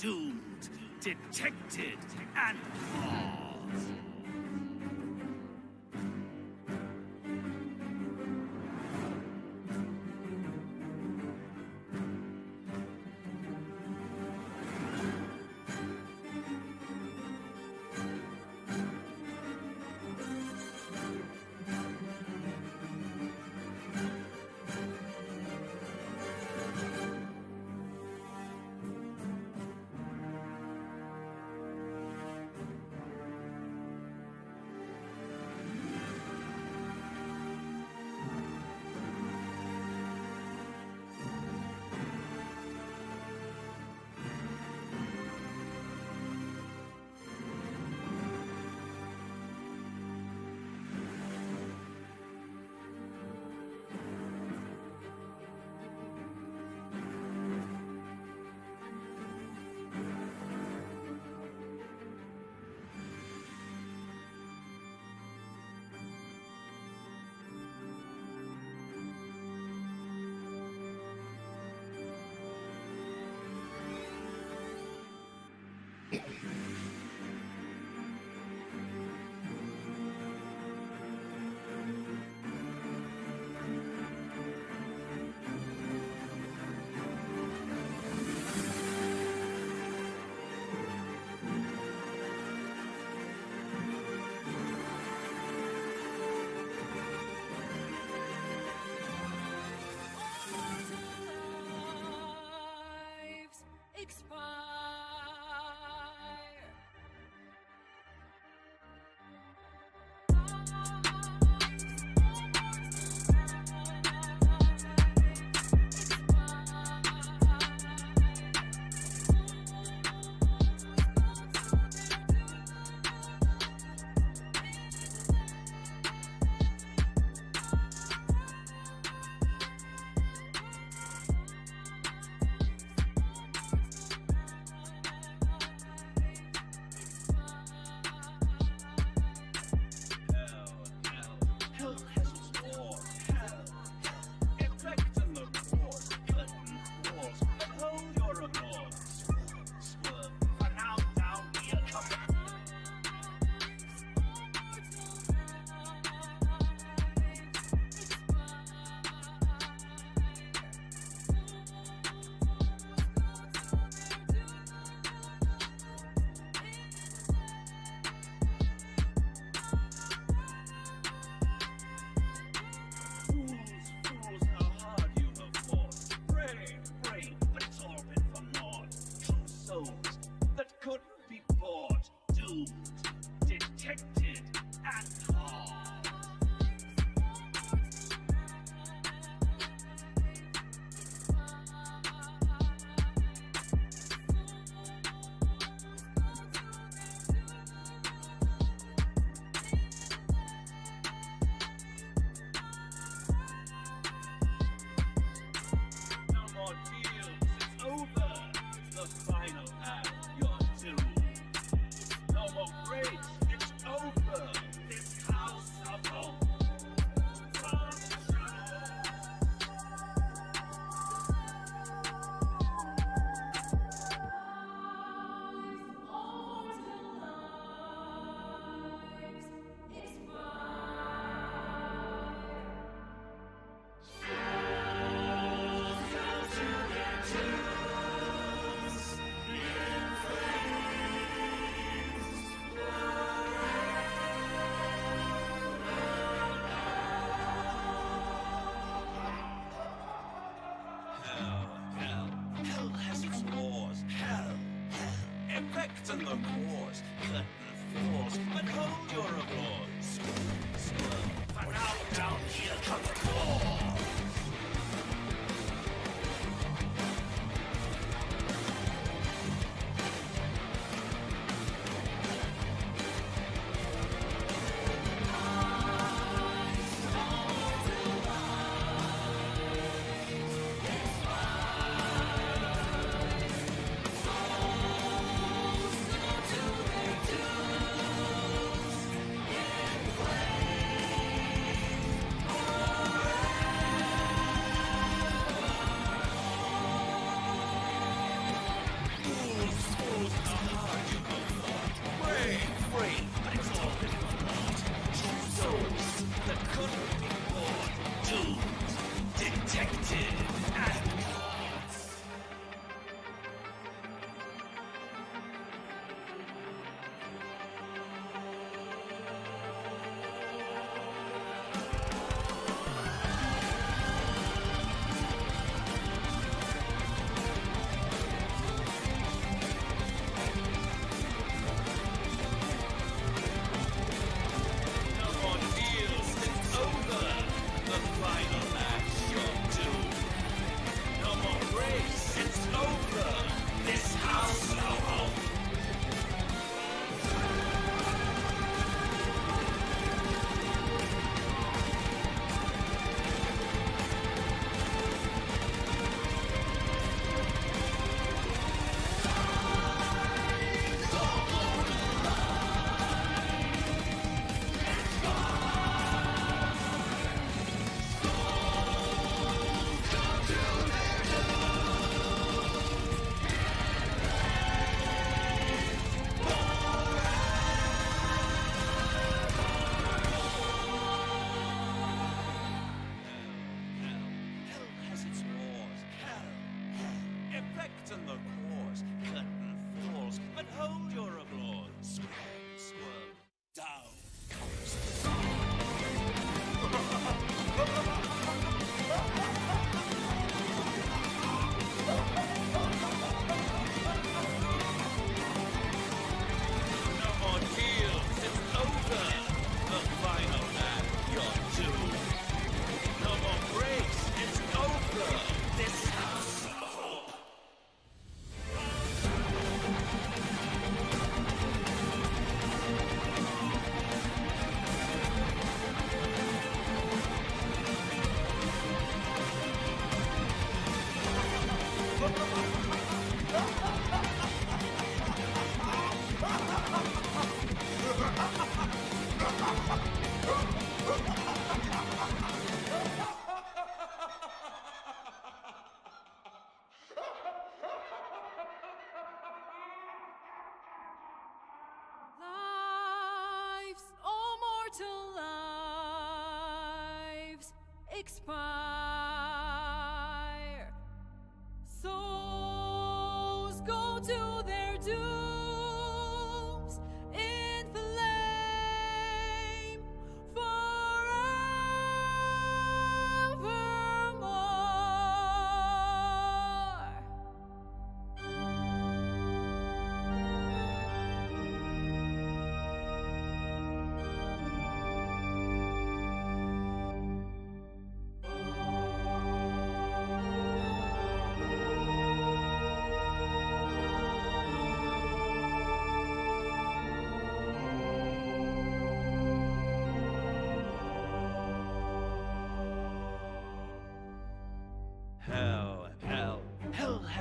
doomed, detected, and lost.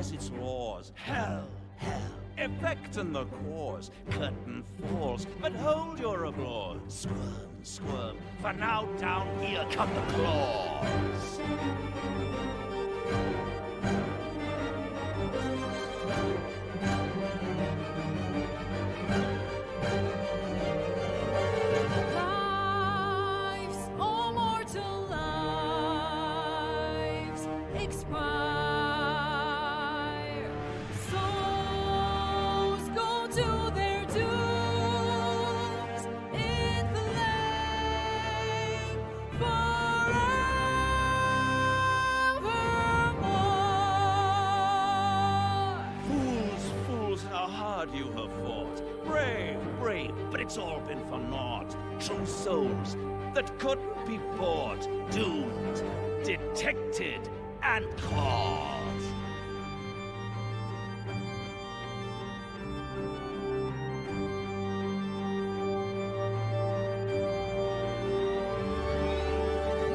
has its laws. Hell, effect and the cause. Curtain falls, but hold your applause. Squirm, squirm, for now down here come the claws. You have fought. Brave, brave, but it's all been for naught. True souls that couldn't be bought. Doomed, detected, and caught.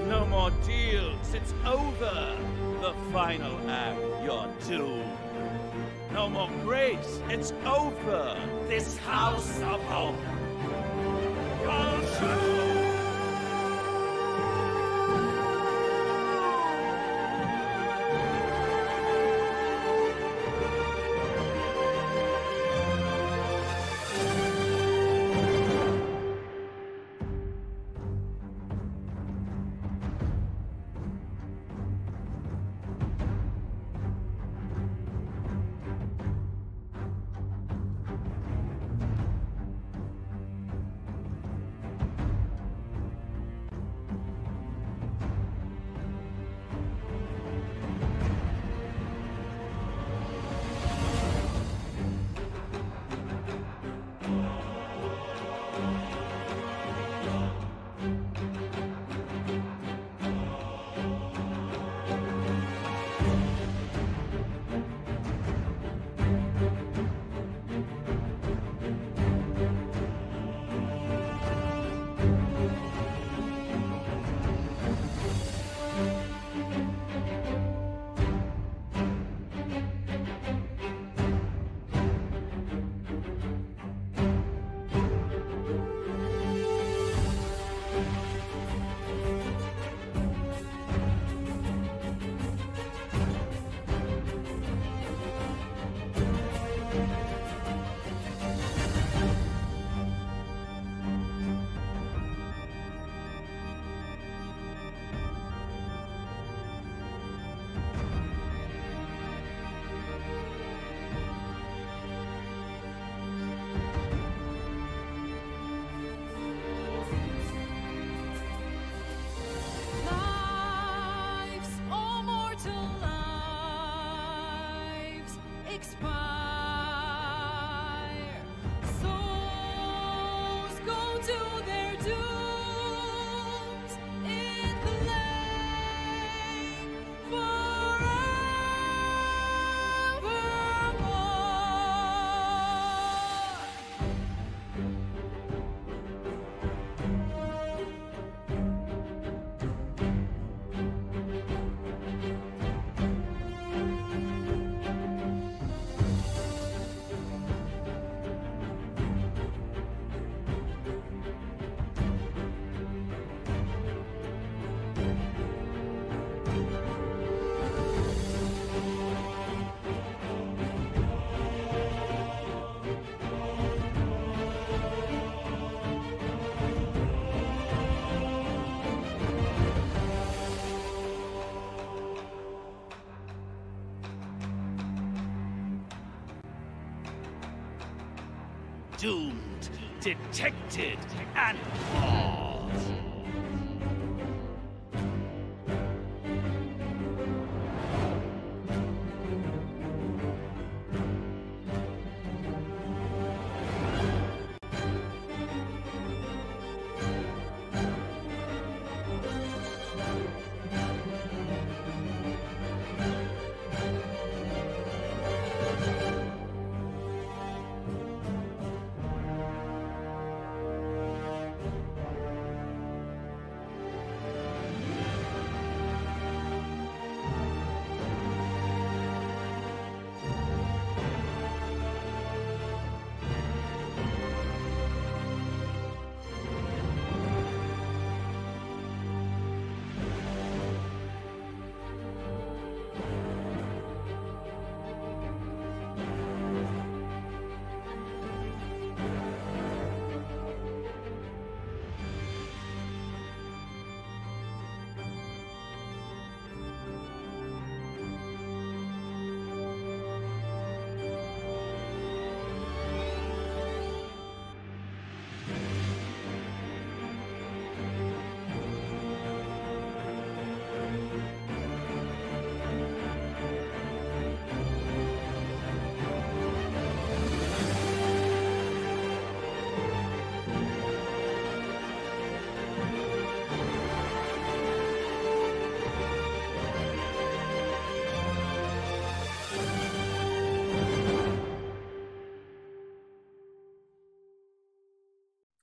No more deals, it's over. The final act, you're doomed. No more grace, it's over. This house of hope. Doomed, detected, and caught.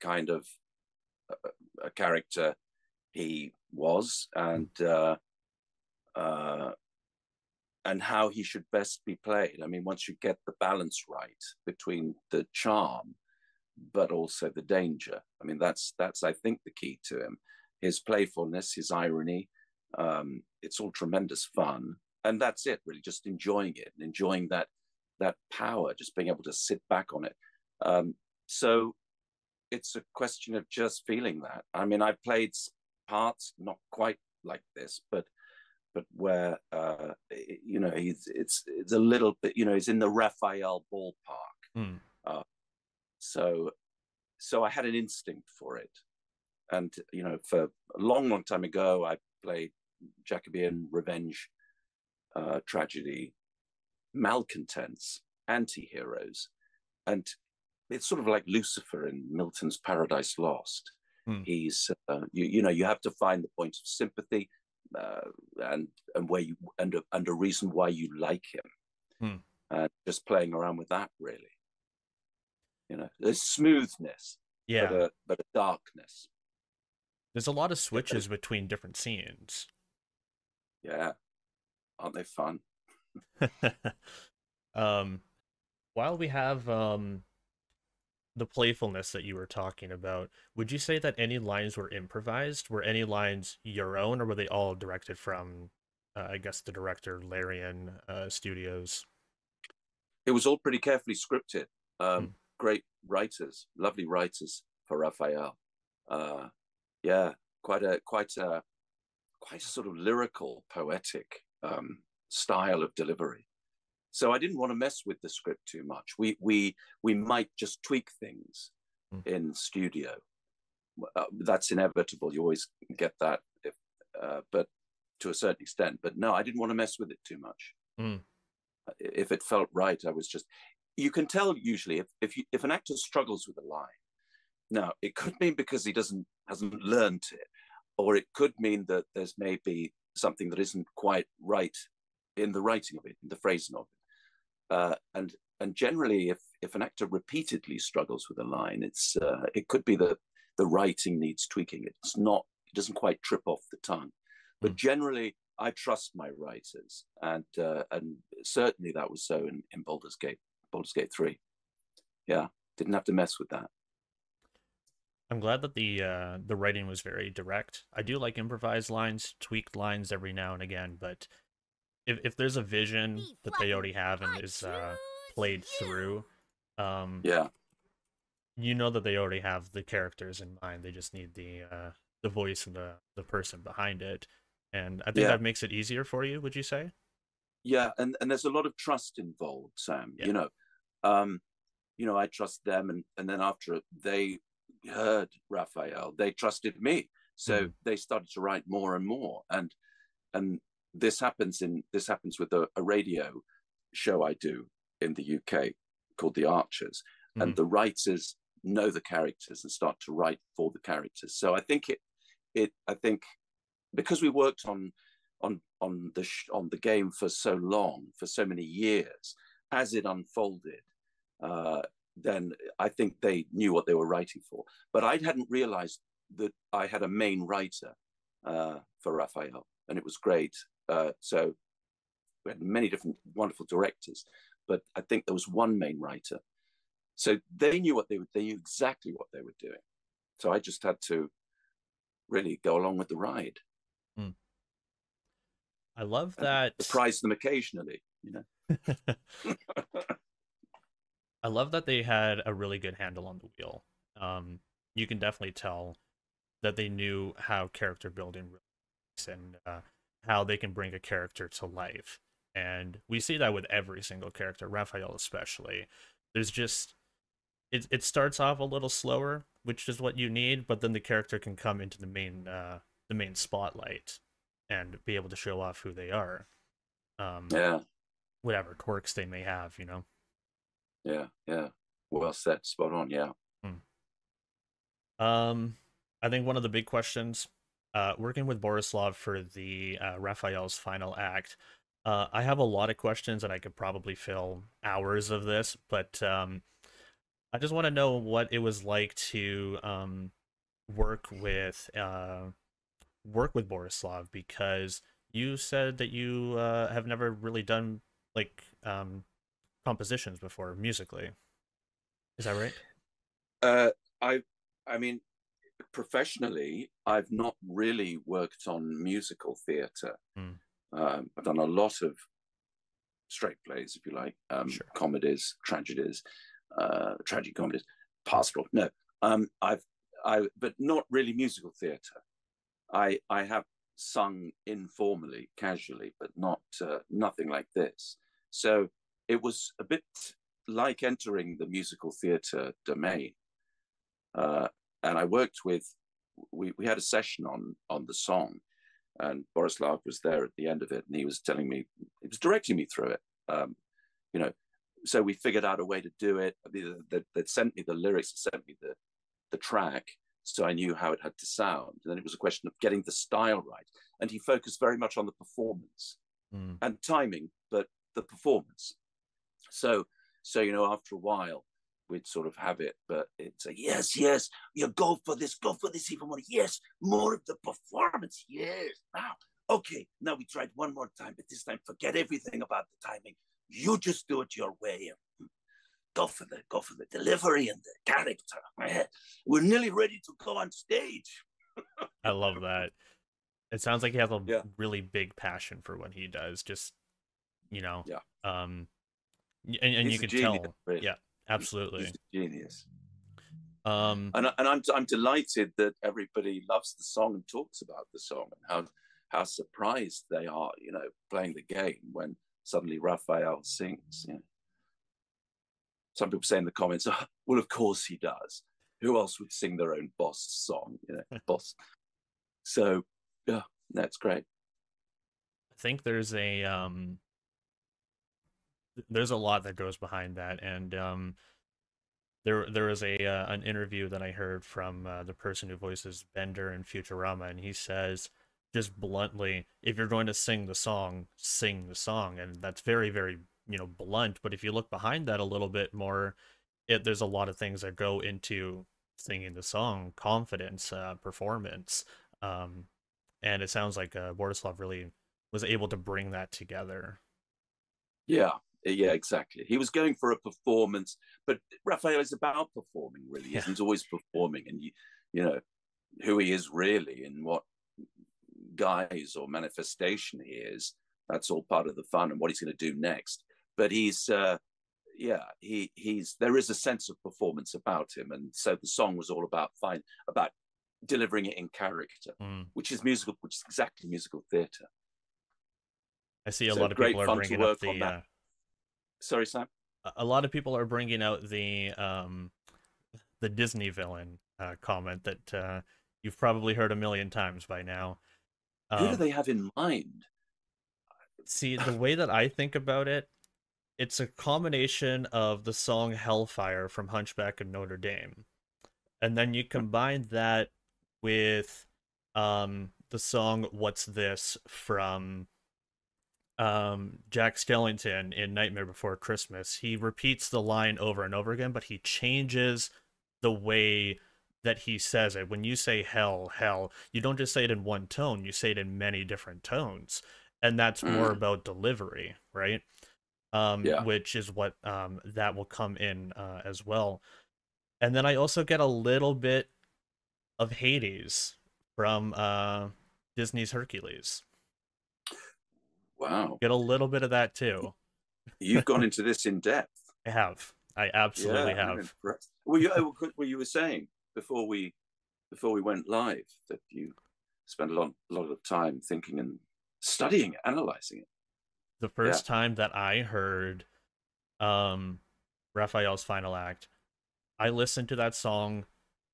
kind of a character he was, and how he should best be played. I mean, once you get the balance right between the charm but also the danger, I mean, that's I think the key to him. His playfulness, his irony, it's all tremendous fun, and that's it, really, just enjoying it and enjoying that power, just being able to sit back on it. So it's a question of just feeling that. I mean, I played parts not quite like this, but where you know, it's a little bit, you know, he's in the Raphael ballpark. So I had an instinct for it, and you know, for a long time ago, I played Jacobean revenge, tragedy, malcontents, anti-heroes, and it's sort of like Lucifer in Milton's Paradise Lost. He's you know, you have to find the point of sympathy, and where you and a reason why you like him, just playing around with that, really. You know, there's smoothness, but a darkness. There's a lot of switches between different scenes. Yeah, aren't they fun? While we have the playfulness that you were talking about, would you say that any lines were improvised? Were any lines your own, or were they all directed from, I guess, the director, Larian Studios? It was all pretty carefully scripted. Great writers, lovely writers for Raphael. Yeah, quite a sort of lyrical, poetic style of delivery. So I didn't want to mess with the script too much. We might just tweak things in studio. That's inevitable. You always get that, but to a certain extent. But no, I didn't want to mess with it too much. If it felt right, I was just. You can tell usually if an actor struggles with a line. Now, it could mean because he hasn't learned it, or it could mean that there's maybe something that isn't quite right in the writing of it, in the phrasing of it. And generally, if an actor repeatedly struggles with a line, it could be that the writing needs tweaking. It doesn't quite trip off the tongue. But generally, I trust my writers, and certainly that was so in Baldur's Gate 3. Yeah, didn't have to mess with that. I'm glad that the writing was very direct. I do like improvised lines, tweaked lines every now and again, but if there's a vision that they already have and is played through, you know that they already have the characters in mind. They just need the voice and the person behind it, and I think that makes it easier for you. Would you say? Yeah, and there's a lot of trust involved, Sam. Yeah. You know, I trust them, and then after they heard Raphael, they trusted me, so they started to write more and more, and this happens with a radio show I do in the UK called The Archers, and the writers know the characters and start to write for the characters. So I think I think because we worked on the game for so long, for so many years, as it unfolded, then I think they knew what they were writing for. But I hadn't realized that I had a main writer for Raphael, and it was great. So we had many different wonderful directors, but I think there was one main writer. So they knew exactly what they were doing. So I just had to really go along with the ride. I love that. Surprise them occasionally, you know. I love that they had a really good handle on the wheel. You can definitely tell that they knew how character building works and how they can bring a character to life. And we see that with every single character, Raphael especially. There's just it starts off a little slower, which is what you need, but then the character can come into the main spotlight and be able to show off who they are. Whatever quirks they may have, you know. Yeah. Well said, spot on, yeah. I think one of the big questions, working with Borislav for the Raphael's final act, I have a lot of questions and I could probably fill hours of this, but I just want to know what it was like to work with work with Borislav, because you said that you have never really done like compositions before musically. Is that right? Uh, I I mean, professionally, I've not really worked on musical theatre. Mm, I've done a lot of straight plays, if you like, sure. comedies, tragedies, tragic comedies, pastoral. No, I've but not really musical theatre. I have sung informally, casually, but not nothing like this. So it was a bit like entering the musical theatre domain. Uh, and I worked with we had a session on the song, and Borislav was there at the end of it, and he was telling me, he was directing me through it. Um, you know, so we figured out a way to do it. They'd sent me the lyrics, sent me the track, so I knew how it had to sound. And then it was a question of getting the style right. And he focused very much on the performance Mm. and timing, but the performance. So, after a while, we'd sort of have it, but it's a yes, yes, you go for this even more. Yes, more of the performance. Yes, now, okay, now we tried one more time, but this time forget everything about the timing. You just do it your way. Go for the delivery and the character. We're nearly ready to go on stage. I love that. It sounds like he has a Yeah, really big passion for what he does. Just, you know, yeah. um, and you He's a could genius, tell. really. Yeah, He's absolutely. a genius. Um, And I'm delighted that everybody loves the song and talks about the song, and how surprised they are, playing the game when suddenly Raphael sings. Some people say in the comments, oh, well, of course he does. Who else would sing their own boss song? Boss. So yeah, that's great. I think there's a lot that goes behind that, and there was a an interview that I heard from the person who voices Bender in Futurama, and he says just bluntly, if you're going to sing the song, and that's very, very, blunt. But if you look behind that a little bit more, there's a lot of things that go into singing the song: confidence, performance, um, and it sounds like Borislav really was able to bring that together. Yeah, yeah, exactly. He was going for a performance, but Raphael is about performing, really, Yeah, isn't always performing, and you know who he is really and what guise or manifestation he is. That's all part of the fun and what he's going to do next. But yeah, he's there is a sense of performance about him, and so the song was all about delivering it in character, mm. which is exactly musical theatre. I see a So lot of people great are fun to bringing up work on that. Sorry, Sam. a lot of people are bringing out the Disney villain comment that you've probably heard a million times by now. Who do Um, they have in mind? See, the way that I think about it, it's a combination of the song Hellfire from Hunchback of Notre Dame, and then you combine that with the song What's This from Jack Skellington in Nightmare Before Christmas. He repeats the line over and over again, but he changes the way that he says it. When you say hell, hell, you don't just say it in one tone, you say it in many different tones. And that's more Mm, about delivery, right? yeah. Which is what that will come in as well. And then I also get a little bit of Hades from Disney's Hercules. Wow. Get a little bit of that too. You've gone into this in depth. I have. I absolutely Yeah, I'm have. impressed. Well, you were saying before we went live that you spent a lot of time thinking and studying it, analyzing it. The Yeah. first time that I heard um Raphael's final act, I listened to that song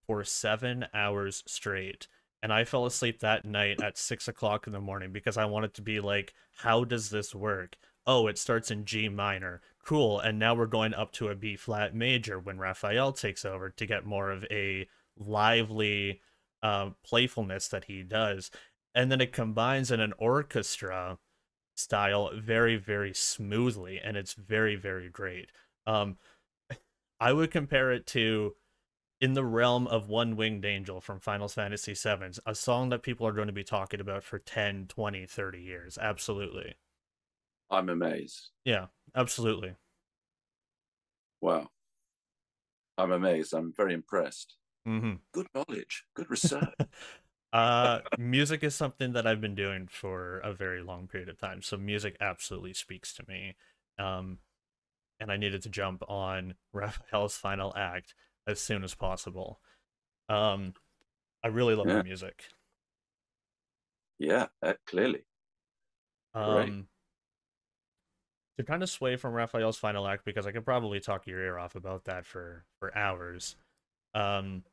for 7 hours straight. And I fell asleep that night at 6 o'clock in the morning because I wanted to be like, how does this work? Oh, it starts in G minor. Cool. And now we're going up to a B flat major when Raphael takes over to get more of a lively playfulness that he does. And then it combines in an orchestra style very, very smoothly. And it's very, very great. Um, I would compare it to in the realm of One Winged Angel from Final Fantasy VII, a song that people are going to be talking about for 10, 20, 30 years. Absolutely. I'm amazed. Yeah, absolutely. Wow. I'm amazed. I'm very impressed. Mm-hmm. Good knowledge, good research. Music is something that I've been doing for a very long period of time. So music absolutely speaks to me. Um, and I needed to jump on Raphael's final act as soon as possible. Um, I really love the Yeah, music. yeah, clearly. Great. Um, to kind of sway from Raphael's final act because I could probably talk your ear off about that for hours. Um,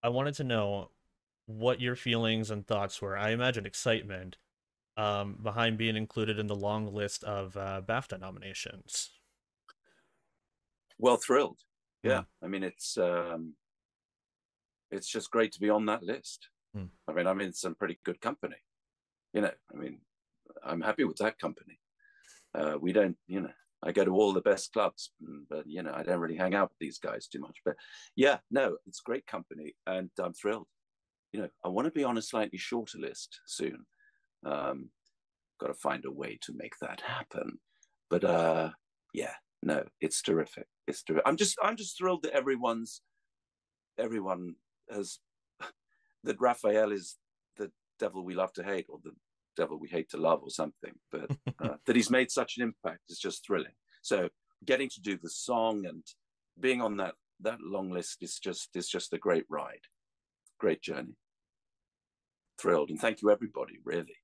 I wanted to know what your feelings and thoughts were. I imagine excitement behind being included in the long list of BAFTA nominations. Well, thrilled. Mm, Yeah, I mean it's just great to be on that list. mm. I mean, I'm in some pretty good company. You know, I mean, I'm happy with that company. We don't, you know, I go to all the best clubs, but you know, I don't really hang out with these guys too much. But yeah, no, it's great company, and I'm thrilled. You know, I want to be on a slightly shorter list soon. Um, got to find a way to make that happen. But yeah, no, it's terrific. It's terrific. I'm just thrilled that everyone has that Raphael is the devil we love to hate, or the devil we hate to love, or something. But that he's made such an impact is just thrilling. So getting to do the song and being on that long list is just a great ride, great journey. Thrilled, and thank you everybody really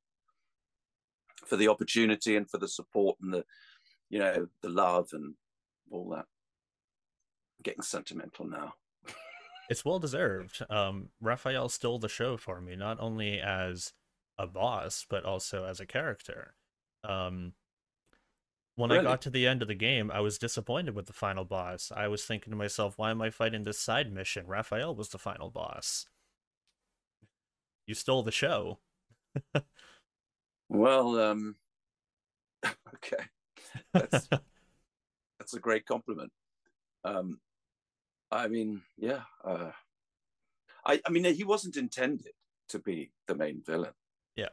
for the opportunity and for the support and the the love and all that. I'm getting sentimental now. It's well deserved. Raphael stole the show for me, not only as a boss, but also as a character. Um, when I Really? got to the end of the game, I was disappointed with the final boss. I was thinking to myself, why am I fighting this side mission? Raphael was the final boss. You stole the show. Well, okay, that's that's a great compliment. Um, I mean, yeah. I mean, he wasn't intended to be the main villain. Yeah.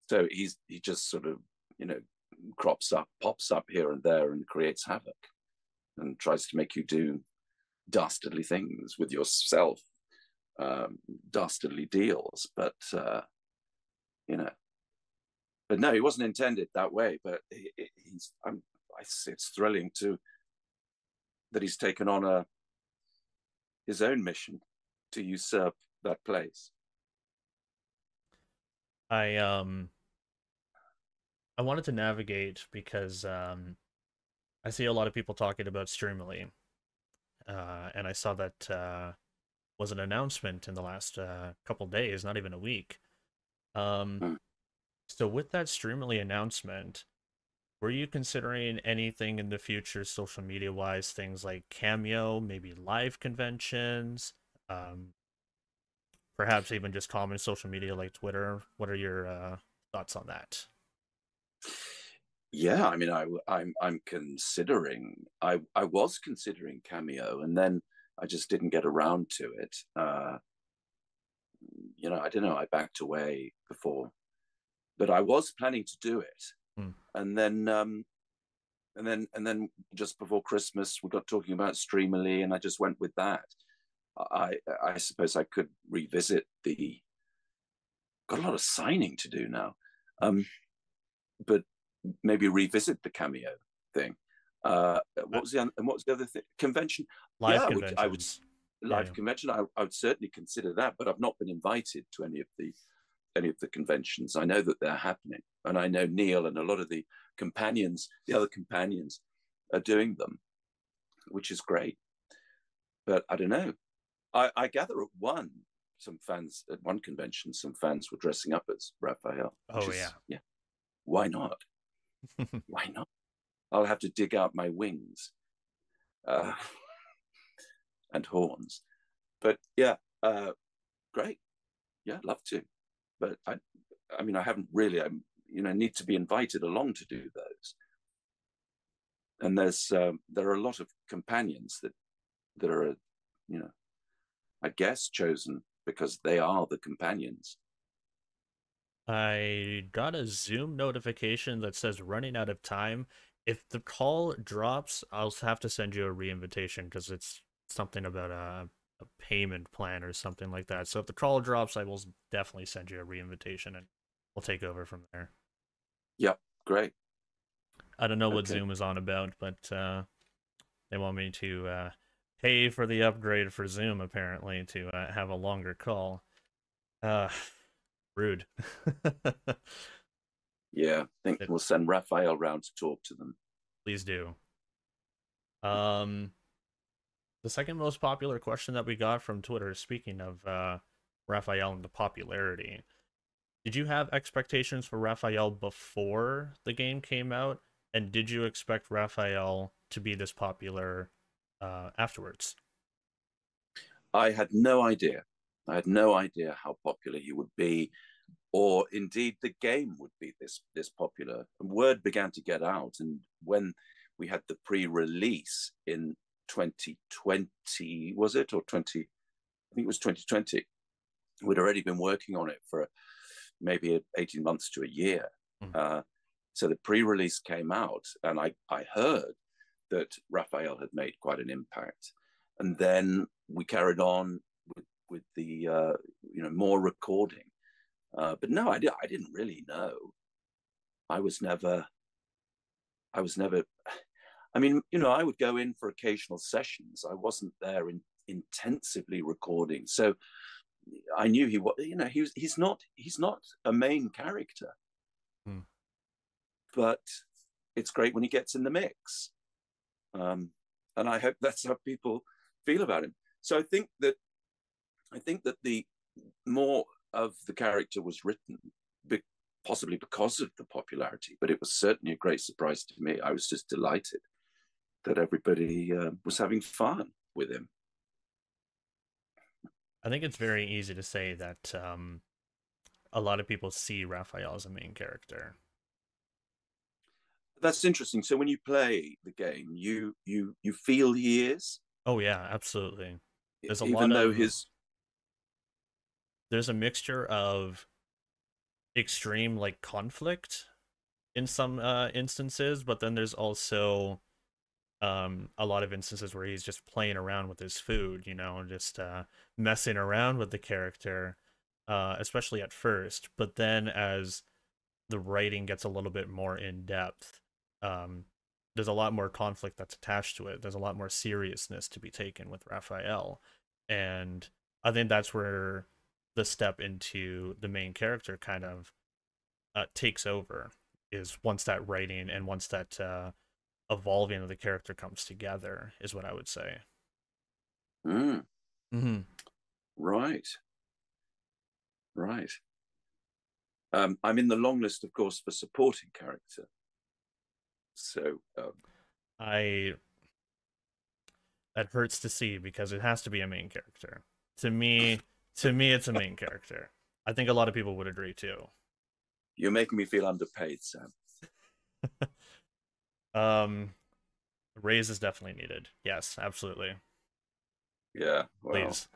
So he just sort of, you know, pops up here and there, and creates havoc, and tries to make you do dastardly things with yourself, dastardly deals. But you know, but no, he wasn't intended that way. But it's thrilling to that he's taken on his own mission to usurp that place. I I wanted to navigate because I see a lot of people talking about Streamily, and I saw that was an announcement in the last couple days, not even a week. Um, Mm. so with that Streamily announcement, were you considering anything in the future, social media wise, things like Cameo, maybe live conventions, um, perhaps even just common social media like Twitter? What are your thoughts on that? Yeah, I mean, I'm considering. I was considering Cameo, and then I just didn't get around to it. You know, I don't know. I backed away before, but I was planning to do it, Hmm. and then just before Christmas, we got talking about Streamily, and I just went with that. I suppose I could revisit the. Got a lot of signing to do now, but maybe revisit the Cameo thing. Uh, What was the other thing? Convention. Live Yeah, I would conventions. live Yeah. convention. I would certainly consider that, but I've not been invited to any of the conventions. I know that they're happening, and I know Neil and a lot of the other companions, are doing them, which is great. But I don't know. I gather at one convention, some fans were dressing up as Raphael, which Oh is yeah. yeah, why not? Why not? I'll have to dig out my wings uh, and horns. But yeah, great. Yeah, I'd love to. But I mean, I haven't really. I need to be invited along to do those. And there are a lot of companions that are, you know, I guess chosen because they are the companions. I got a Zoom notification that says running out of time. If the call drops, I'll have to send you a re-invitation because it's something about a payment plan or something like that. So if the call drops, I will definitely send you a re-invitation and we'll take over from there. Yep, great. I don't know what Okay. Zoom is on about, but they want me to pay for the upgrade for Zoom apparently to have a longer call. Uh, rude. Yeah, I think we'll send Raphael round to talk to them. Please do. Um, the second most popular question that we got from Twitter, speaking of Raphael and the popularity, did you have expectations for Raphael before the game came out? And did you expect Raphael to be this popular afterwards? I had no idea. I had no idea how popular he would be, or indeed the game would be this popular. And word began to get out, and when we had the pre-release in 2020, was it, or 20? I think it was 2020. We'd already been working on it for maybe 18 months to a year. So the pre-release came out, and I heard that Raphael had made quite an impact. And then we carried on with the more recording. But no, I didn't really know. I was never. I mean, I would go in for occasional sessions. I wasn't there intensively recording, so I knew he was. He's not a main character, but it's great when he gets in the mix, and I hope that's how people feel about him. So I think that the more of the character was written, possibly because of the popularity, but it was certainly a great surprise to me. I was just delighted that everybody was having fun with him. I think it's very easy to say that a lot of people see Raphael as a main character. That's interesting. So when you play the game, you feel he is. Oh yeah, absolutely. There's a even lot though of there's a mixture of extreme like conflict in some instances, but then there's also a lot of instances where he's just playing around with his food, just messing around with the character, especially at first. But then as the writing gets a little bit more in depth, there's a lot more conflict that's attached to it. There's a lot more seriousness to be taken with Raphael. And I think that's where the step into the main character kind of takes over, is once that writing and once that evolving of the character comes together, is what I would say. Right. I'm in the long list, of course, for supporting character. So that hurts to see because it has to be a main character. To me, it's a main character. I think a lot of people would agree too. You're making me feel underpaid, Sam. Raise is definitely needed. Yes, absolutely. Yeah, well, please.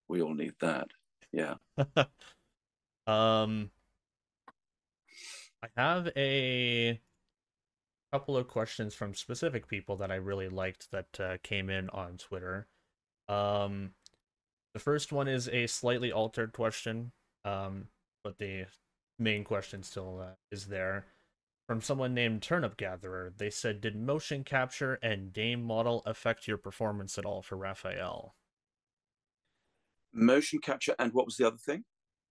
We all need that. Yeah. I have a couple of questions from specific people that I really liked that came in on Twitter. The first one is a slightly altered question, but the main question still is there. From someone named Turnip Gatherer, they said, did motion capture and Dame model affect your performance at all for Raphael? Motion capture and what was the other thing?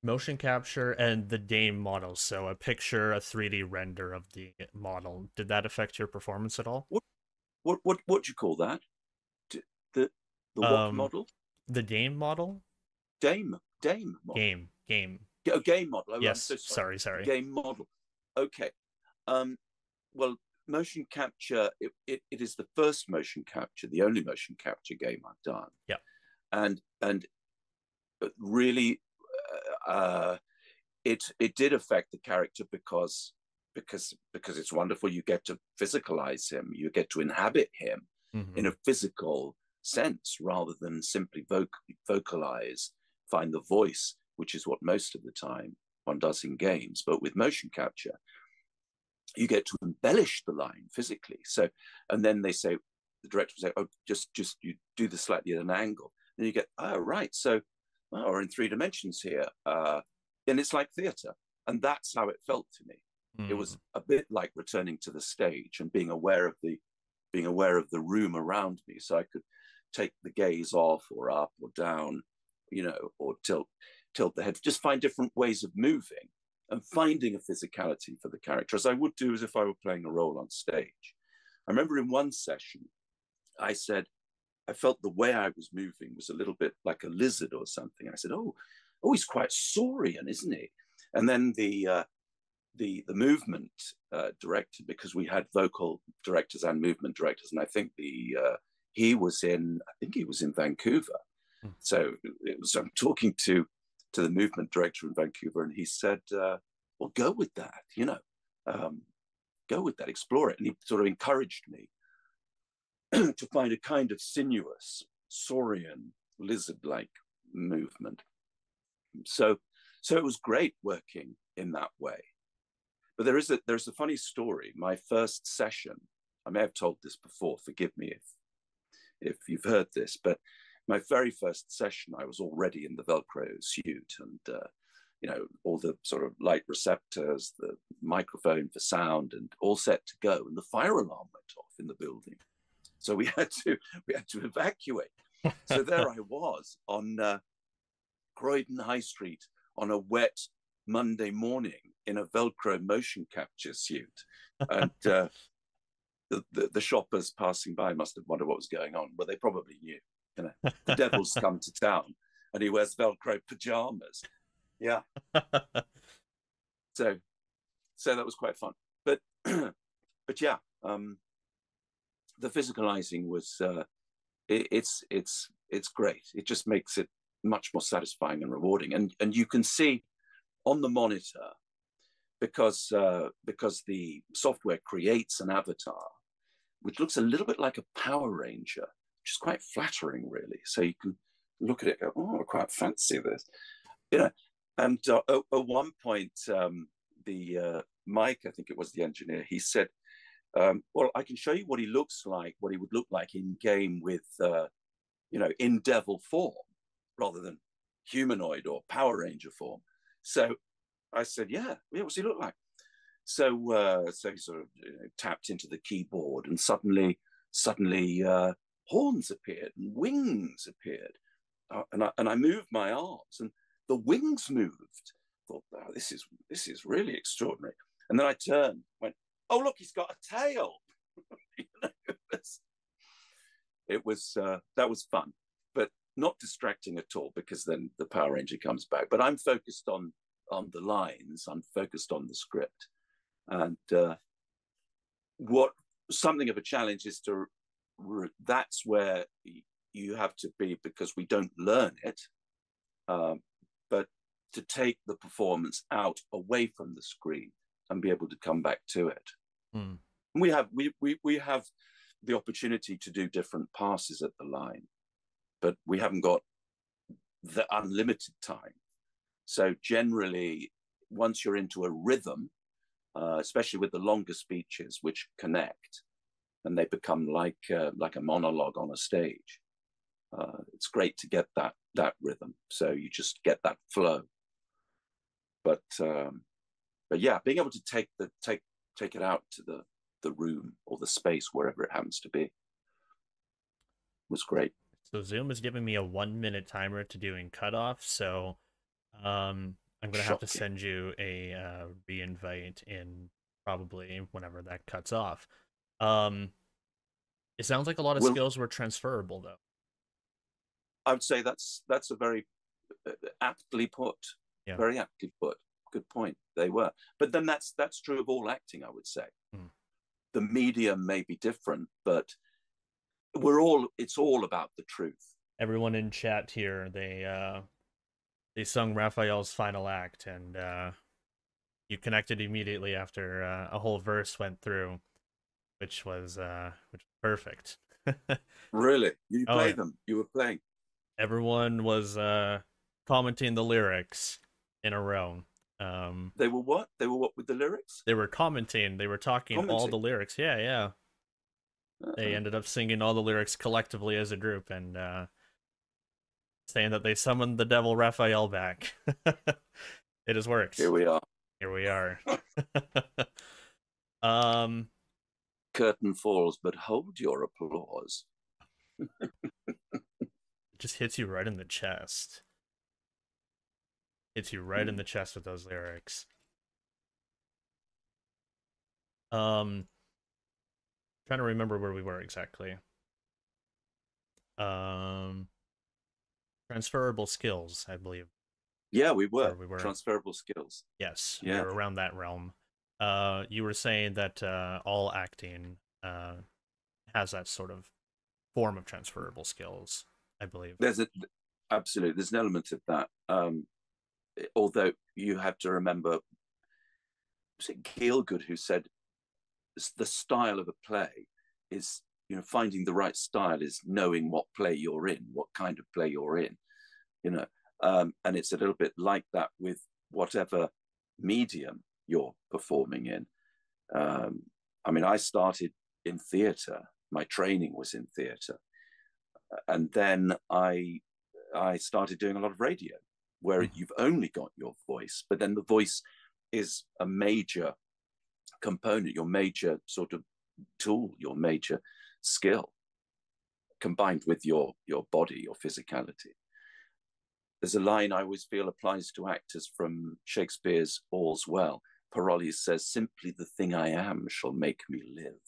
Motion capture and the Dame model, so a picture, a 3D render of the model. Did that affect your performance at all? What do you call that? The what model? The Dame model. Dame model. Game. Oh, game model. Oh, yes. I'm so sorry. Game model. Okay. Well, motion capture. It is the first motion capture, the only motion capture game I've done. Yeah. And really, it did affect the character because because it's wonderful. You get to physicalize him, you get to inhabit him in a physical sense rather than simply vocalize, find the voice, which is what most of the time one does in games. But with motion capture, you get to embellish the line physically. So, and then they say, the director will say, oh, just you do this slightly at an angle. Then you get, oh, right. So, oh, we're in 3 dimensions here. And it's like theater. And that's how it felt to me. It was a bit like returning to the stage and being aware of the room around me. So I could take the gaze off or up or down, you know, or tilt the head, just find different ways of moving and finding a physicality for the character, as I would do as if I were playing a role on stage. I remember in one session, I said, I felt the way I was moving was a little bit like a lizard or something. I said, oh, he's quite saurian, isn't he? And then the movement director, because we had vocal directors and movement directors, and I think he was in Vancouver. So I'm talking to the movement director in Vancouver, and he said, well, go with that, you know, go with that, explore it. And he sort of encouraged me to find a kind of sinuous, saurian, lizard-like movement. So it was great working in that way. But there's a funny story. My first session, I may have told this before, forgive me if you've heard this, but my very first session, I was already in the Velcro suit and, you know, all the sort of light receptors, the microphone for sound, and all set to go. And the fire alarm went off in the building. So we had to evacuate. So there I was on Croydon High Street on a wet Monday morning in a Velcro motion capture suit. And the shoppers passing by must have wondered what was going on. Well, they probably knew. You know, the devil's come to town, and he wears Velcro pajamas. Yeah. So that was quite fun. But yeah, the physicalizing was it's great. It just makes it much more satisfying and rewarding. And you can see on the monitor, because the software creates an avatar which looks a little bit like a Power Ranger, which is quite flattering, really. So you can look at it and go, oh, I quite fancy this. You know, and at one point, Mike, I think it was the engineer, he said, well, I can show you what he looks like, what he would look like in game with, you know, in devil form rather than humanoid or Power Ranger form. So I said, yeah, what's he look like? So he sort of, you know, tapped into the keyboard, and suddenly horns appeared and wings appeared, and I moved my arms, and the wings moved. I thought, wow, this is really extraordinary. And then I turned, went, oh look, he's got a tail. You know, it was that was fun, but not distracting at all, because then the Power Ranger comes back. But I'm focused on the lines. I'm focused on the script, and what something of a challenge is to that's where you have to be, because we don't learn it, but to take the performance out away from the screen and be able to come back to it. We have the opportunity to do different passes at the line, but we haven't got the unlimited time. So generally, once you're into a rhythm, especially with the longer speeches, which connect, and they become like a monologue on a stage, it's great to get that rhythm. So you just get that flow. But yeah, being able to take it out to the room or the space, wherever it happens to be, was great. So Zoom is giving me a 1-minute timer to doing cutoff. So I'm gonna have to send you a re-invite in probably whenever that cuts off. It sounds like a lot of skills were transferable, though. I would say that's a very aptly put. Yeah. Very aptly put. Good point. They were, but then that's true of all acting, I would say. The medium may be different, but it's all about the truth. Everyone in chat here, they sung Raphael's final act, and You connected immediately after a whole verse went through, which was perfect. Really? You Oh play yeah, them? You were playing? everyone was commenting the lyrics in a row. Um, They were what? They were what with the lyrics? they were commenting, they were talking all Commenting. the lyrics. Yeah, yeah. They Uh, ended up singing all the lyrics collectively as a group and saying that they summoned the devil Raphael back. It has Here worked. we are. Here we are. um, Curtain falls, but hold your applause. it just hits you right in the chest. Hits you right in the chest with those lyrics. Um, trying to remember where we were exactly. Um, transferable skills, I believe. Yeah, we That's where were. we were. Transferable skills. Yes, we Yeah. were around that realm. You were saying that all acting has that sort of form of transferable skills, I believe. Absolutely, there's an element of that. Although you have to remember, was it Gielgud who said the style of a play is, finding the right style is knowing what play you're in, what kind of play you're in, you know. And it's a little bit like that with whatever medium you're performing in. I mean, I started in theatre. My training was in theatre, and then I started doing a lot of radio, where you've only got your voice, but then the voice is a major component, your major sort of tool, your major skill, combined with your body, your physicality. There's a line I always feel applies to actors from Shakespeare's All's Well. Parolles says, "Simply the thing I am shall make me live."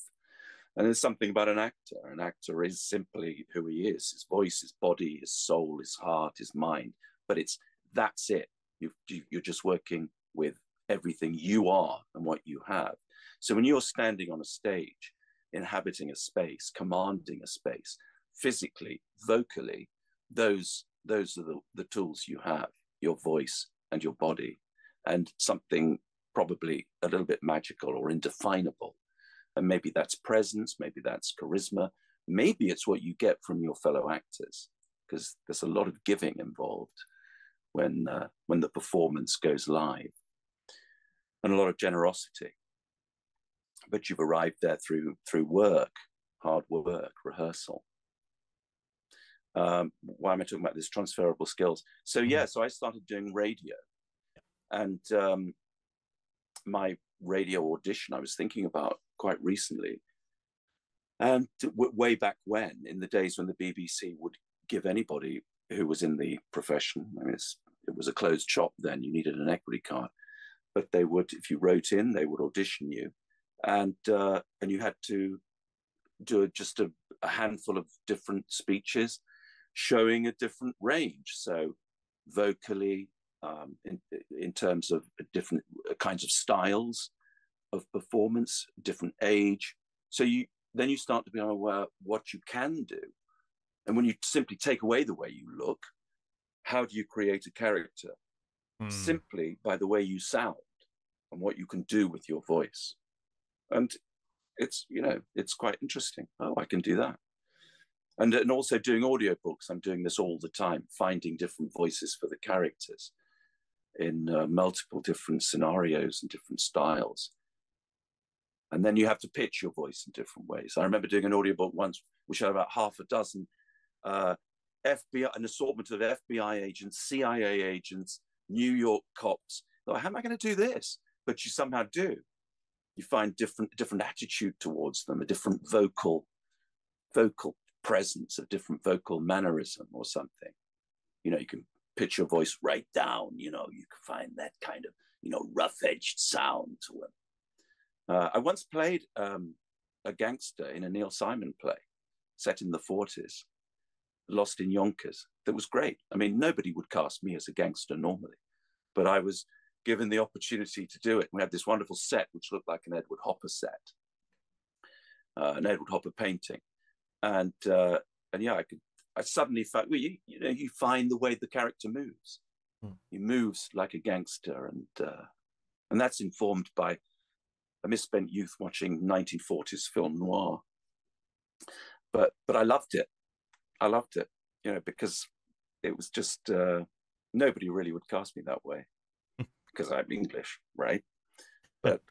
And there's something about an actor. An actor is simply who he is: his voice, his body, his soul, his heart, his mind. But that's it. You're just working with everything you are and what you have. So when you're standing on a stage, inhabiting a space, commanding a space, physically, vocally, those are the tools you have: your voice and your body, and something probably a little bit magical or indefinable. And maybe that's presence, maybe that's charisma, maybe it's what you get from your fellow actors, because there's a lot of giving involved when the performance goes live, and a lot of generosity. But you've arrived there through work, hard work, rehearsal. Why am I talking about this? Transferable skills. So yeah, so I started doing radio, and my radio audition I was thinking about quite recently, and way back when, in the days when the BBC would give anybody who was in the profession, I mean, it was a closed shop then, you needed an equity card, but they would, if you wrote in, they would audition you, and you had to do just a handful of different speeches showing a different range. So vocally, in terms of different kinds of styles of performance, different age. So then you start to be aware what you can do. And when you simply take away the way you look, how do you create a character? Simply by the way you sound and what you can do with your voice. And it's quite interesting. Oh, I can do that. And also doing audiobooks. I'm doing this all the time, finding different voices for the characters in multiple different scenarios and different styles. And then you have to pitch your voice in different ways. I remember doing an audiobook once, which had about half a dozen FBI, an assortment of FBI agents, CIA agents, New York cops. Like, how am I going to do this? But you somehow do. You find different attitude towards them, a different vocal presence, a different vocal mannerism or something. You can pitch your voice right down. You can find that kind of rough-edged sound to them. I once played a gangster in a Neil Simon play set in the 40s, Lost in Yonkers. That was great. I mean, nobody would cast me as a gangster normally, but I was given the opportunity to do it. We had this wonderful set which looked like an Edward Hopper set, an Edward Hopper painting, and yeah, I suddenly felt, well, you find the way the character moves. He moves like a gangster, and And that's informed by a misspent youth watching 1940s film noir. But I loved it. I loved it, you know, because it was just nobody really would cast me that way because I'm English, right? But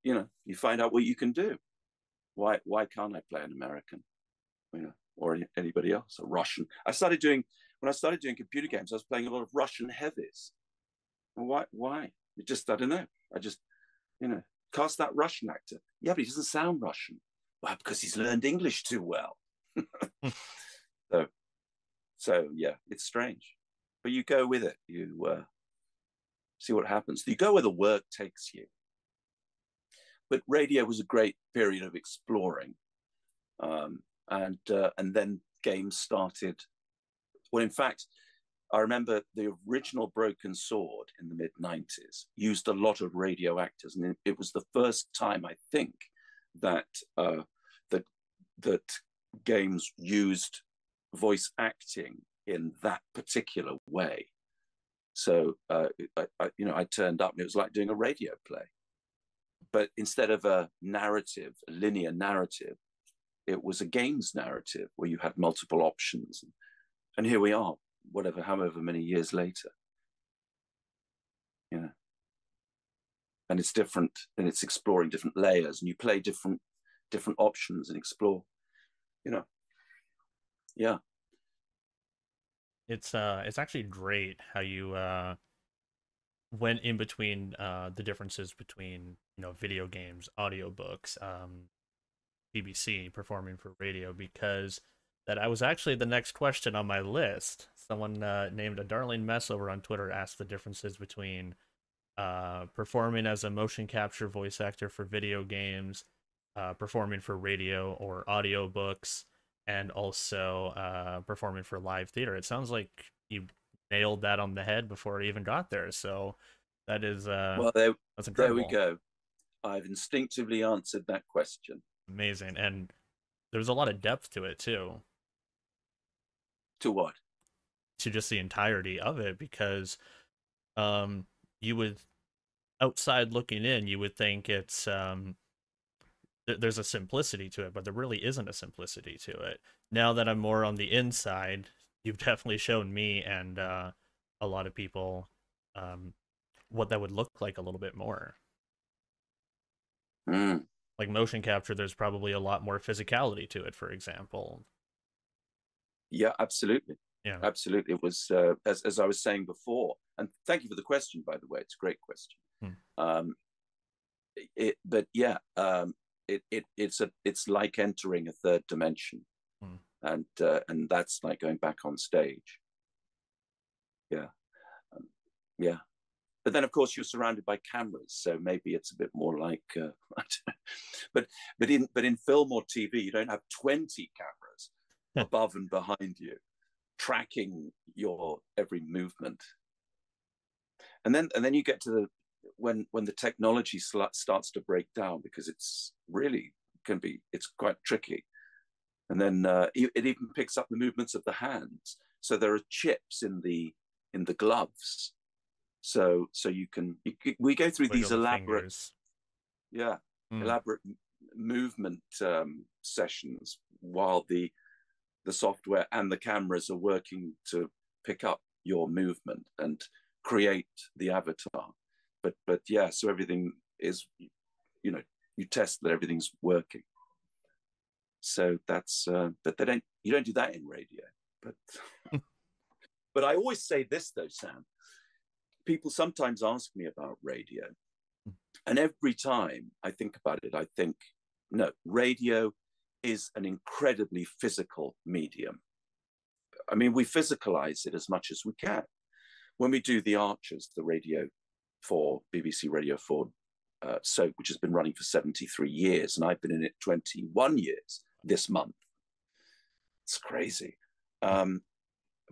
you know, you find out what you can do. Why can't I play an American, you know, or anybody else, a Russian? When I started doing computer games, I was playing a lot of Russian heavies. Why? It just, I don't know. I just, you know, cast that Russian actor. Yeah, but he doesn't sound Russian. Well, because he's learned English too well. So yeah, it's strange, but you go with it. You see what happens. You go where the work takes you. But radio was a great period of exploring, and then games started. Well, in fact, I remember the original Broken Sword in the mid-90s used a lot of radio actors, and it was the first time, I think, that that games used voice acting in that particular way. So I turned up, and it was like doing a radio play, but instead of a narrative, a linear narrative, it was a games narrative where you had multiple options, and here we are, however many years later. Yeah, and it's different, and it's exploring different layers, and you play different options and explore. You know, yeah. It's actually great how you went in between the differences between, you know, video games, audiobooks, BBC performing for radio, because that was actually the next question on my list. Someone named a Darling Mess over on Twitter asked the differences between performing as a motion capture voice actor for video games, performing for radio or audiobooks, and also performing for live theater. It sounds like you nailed that on the head before it even got there. So that is Well, that's incredible. There we go. I've instinctively answered that question. Amazing. And there's a lot of depth to it too. To what? To just the entirety of it, because you would, outside looking in, you would think it's there's a simplicity to it, but there really isn't a simplicity to it. Now that I'm more on the inside, you've definitely shown me and a lot of people what that would look like a little bit more. Like motion capture, there's probably a lot more physicality to it, for example. Yeah, absolutely. Yeah, absolutely. It was as I was saying before, and thank you for the question, by the way. It's a great question. It's like entering a third dimension, and that's like going back on stage. Yeah, yeah. But then, of course, you're surrounded by cameras, so maybe it's a bit more like. But in film or TV, you don't have 20 cameras above and behind you, tracking your every movement. And then you get to when the technology starts to break down, because it's really it's quite tricky. And then it even picks up the movements of the hands. So there are chips in the gloves. So we go through these elaborate, elaborate movement sessions while the software and the cameras are working to pick up your movement and create the avatar. But yeah, so everything is, you know, you test that everything's working. So that's but you don't do that in radio. But but I always say this though, Sam. People sometimes ask me about radio, and every time I think about it, I think, no, radio is an incredibly physical medium. I mean, we physicalize it as much as we can. When we do The Archers, the Radio 4, BBC Radio 4 soap, which has been running for 73 years, and I've been in it 21 years this month. It's crazy.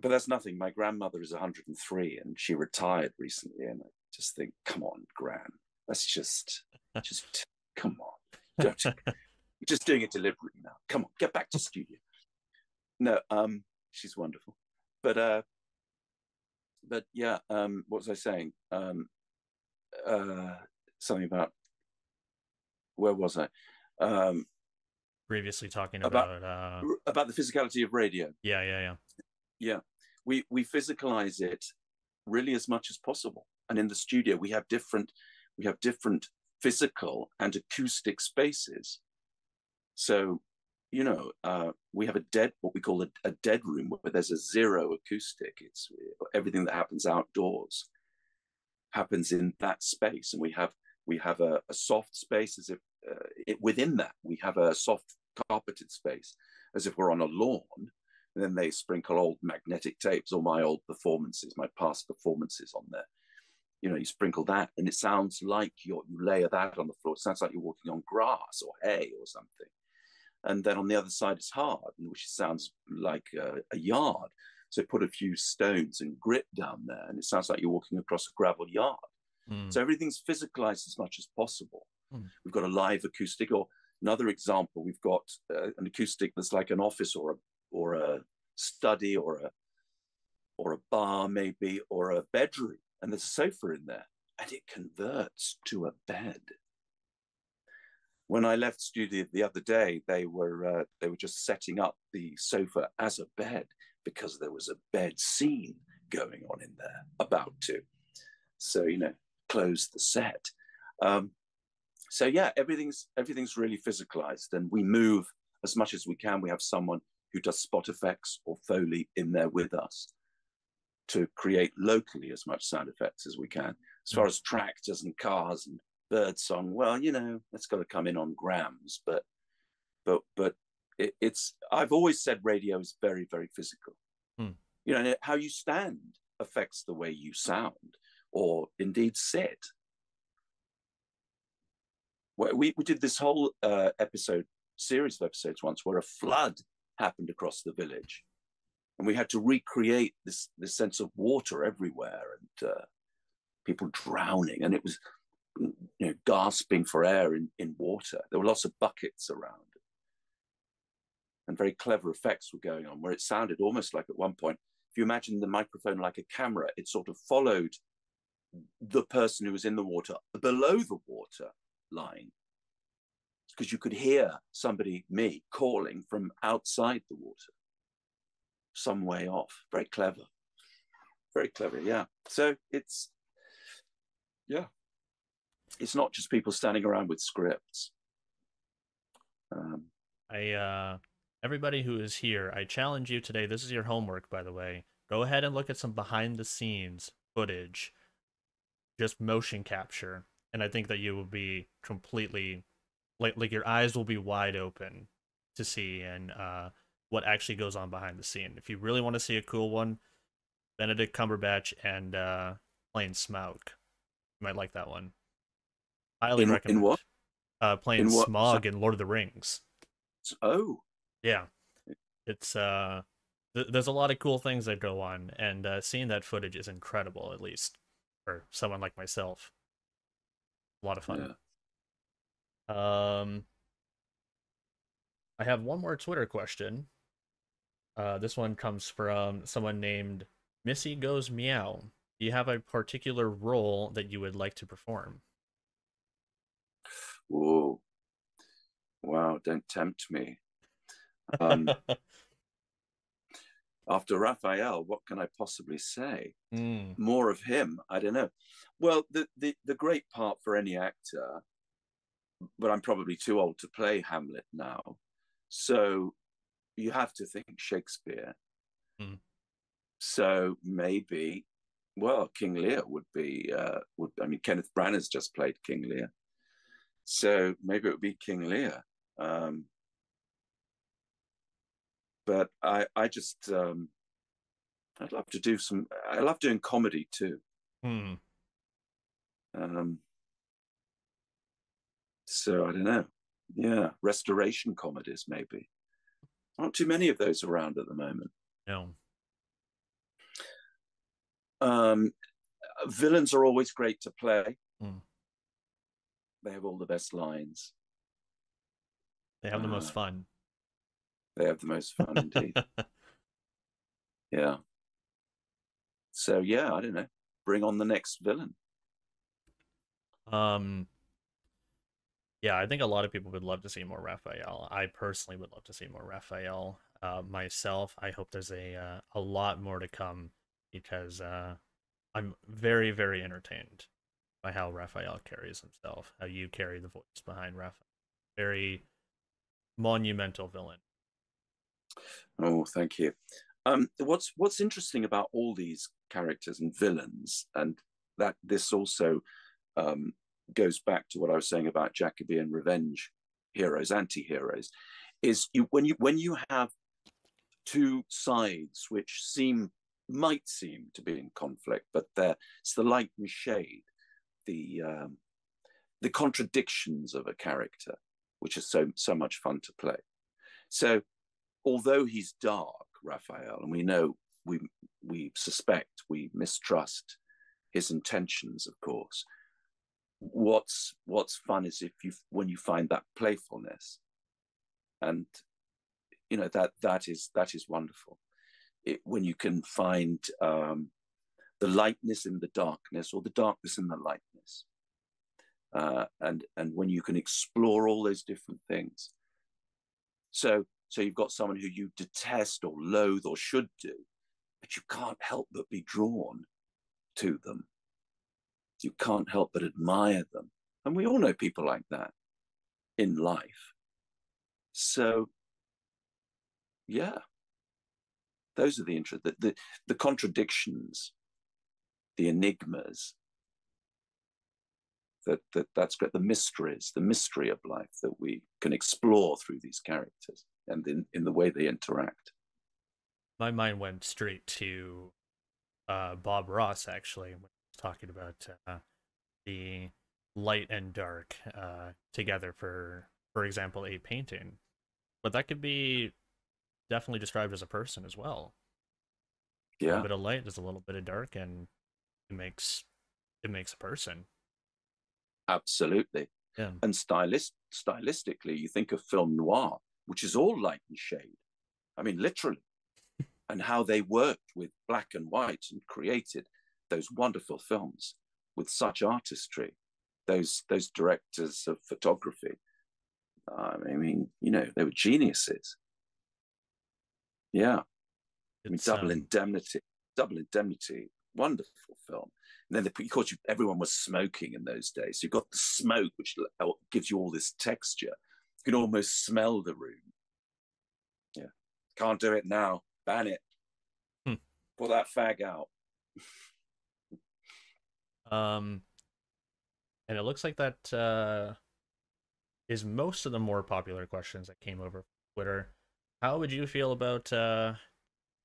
But that's nothing. My grandmother is 103 and she retired recently. And I just think, come on, Gran, let's just come on. Don't, you're just doing it deliberately now. Come on, get back to studio. No, she's wonderful. But yeah, what was I saying? something about, where was I? Previously talking About the physicality of radio. Yeah. We physicalize it really as much as possible, and in the studio we have different physical and acoustic spaces. So, you know, we have what we call a dead room, where there's a zero acoustic. It's everything that happens outdoors happens in that space, and we have a soft space, as if within that we have a soft carpeted space, as if we're on a lawn. And then they sprinkle old magnetic tapes, or my old performances, my past performances on there. You know, you sprinkle that, and it sounds like you layer that on the floor. It sounds like you're walking on grass or hay or something. And then on the other side is hard, which sounds like a yard. So put a few stones and grit down there, and it sounds like you're walking across a gravel yard. So everything's physicalized as much as possible. We've got a live acoustic, or another example, we've got an acoustic that's like an office or a study or a bar maybe, or a bedroom, and there's a sofa in there, and it converts to a bed. When I left studio the other day, they were just setting up the sofa as a bed, because there was a bed scene going on in there, about to. So, you know, close the set. So yeah, everything's really physicalized, and we move as much as we can. We have someone who does spot effects or Foley in there with us to create locally as much sound effects as we can. As far as tractors and cars and birdsong, well, you know, that's got to come in on grams, but it's, I've always said radio is very, very physical. You know, how you stand affects the way you sound, or indeed sit. We did this whole series of episodes once, where a flood happened across the village, and we had to recreate this sense of water everywhere, and people drowning, and it was, you know, gasping for air in water. There were lots of buckets around, and very clever effects were going on, where it sounded almost like, at one point, if you imagine the microphone like a camera, it sort of followed the person who was in the water below the water line, because you could hear me calling from outside the water, some way off. Very clever, yeah. So it's not just people standing around with scripts. Everybody who is here, I challenge you today, this is your homework, by the way, go ahead and look at some behind the scenes footage, just motion capture, and I think that you will be completely, like your eyes will be wide open to see, and what actually goes on behind the scene. If you really want to see a cool one, Benedict Cumberbatch and playing Smaug, you might like that one. Highly recommend. In what? Playing Smaug in Lord of the Rings. Oh. Yeah. It's there's a lot of cool things that go on, and seeing that footage is incredible, at least for someone like myself. A lot of fun. Yeah. I have one more Twitter question. This one comes from someone named Missy Goes Meow. Do you have a particular role that you would like to perform? Whoa. Wow, don't tempt me. After Raphael, what can I possibly say? More of him, I don't know. Well, the great part for any actor, but I'm probably too old to play Hamlet now, so you have to think Shakespeare. So maybe, well, King Lear would be, I mean, Kenneth Branagh's just played King Lear, so maybe it would be King Lear. But I just, I'd love to do I love doing comedy too. So I don't know. Yeah, restoration comedies maybe. Aren't too many of those around at the moment. No. Villains are always great to play. They have all the best lines. They have the most fun. They have the most fun indeed. Yeah. So yeah, I don't know. Bring on the next villain. Um, yeah, I think a lot of people would love to see more Raphael. I personally would love to see more Raphael. Myself, I hope there's a lot more to come because I'm very, very entertained by how Raphael carries himself, how you carry the voice behind Raphael. Very monumental villain. Oh, thank you. What's interesting about all these characters and villains, and that this also um, goes back to what I was saying about Jacobean revenge heroes, anti-heroes, is when you have two sides which might seem to be in conflict, but it's the light and shade, the contradictions of a character, which is so much fun to play. So although he's dark, Raphael, and we know we suspect, we mistrust his intentions, of course. What's fun is when you find that playfulness, and that is wonderful. When you can find the lightness in the darkness, or the darkness in the lightness, and when you can explore all those different things. So you've got someone who you detest or loathe or should do, but you can't help but be drawn to them. You can't help but admire them. And we all know people like that in life. So, yeah, those are the interest, the contradictions, the enigmas. That's great. The mysteries, the mystery of life that we can explore through these characters and in the way they interact. My mind went straight to Bob Ross, actually, when he was talking about the light and dark together for example, a painting. But that could be definitely described as a person as well. A little Yeah, bit of light, there's a little bit of dark, and it makes a person. absolutely. Yeah. And stylistically, you think of film noir, which is all light and shade. I mean, literally, and how they worked with black and white and created those wonderful films with such artistry. Those directors of photography. I mean, they were geniuses. Yeah. I mean, It's Double Indemnity, wonderful film. And then, of course, everyone was smoking in those days. So you've got the smoke, which gives you all this texture. You can almost smell the room. Yeah. Can't do it now. Ban it. hmm. Pull that fag out. um and it looks like that is most of the more popular questions that came over Twitter. How would you feel about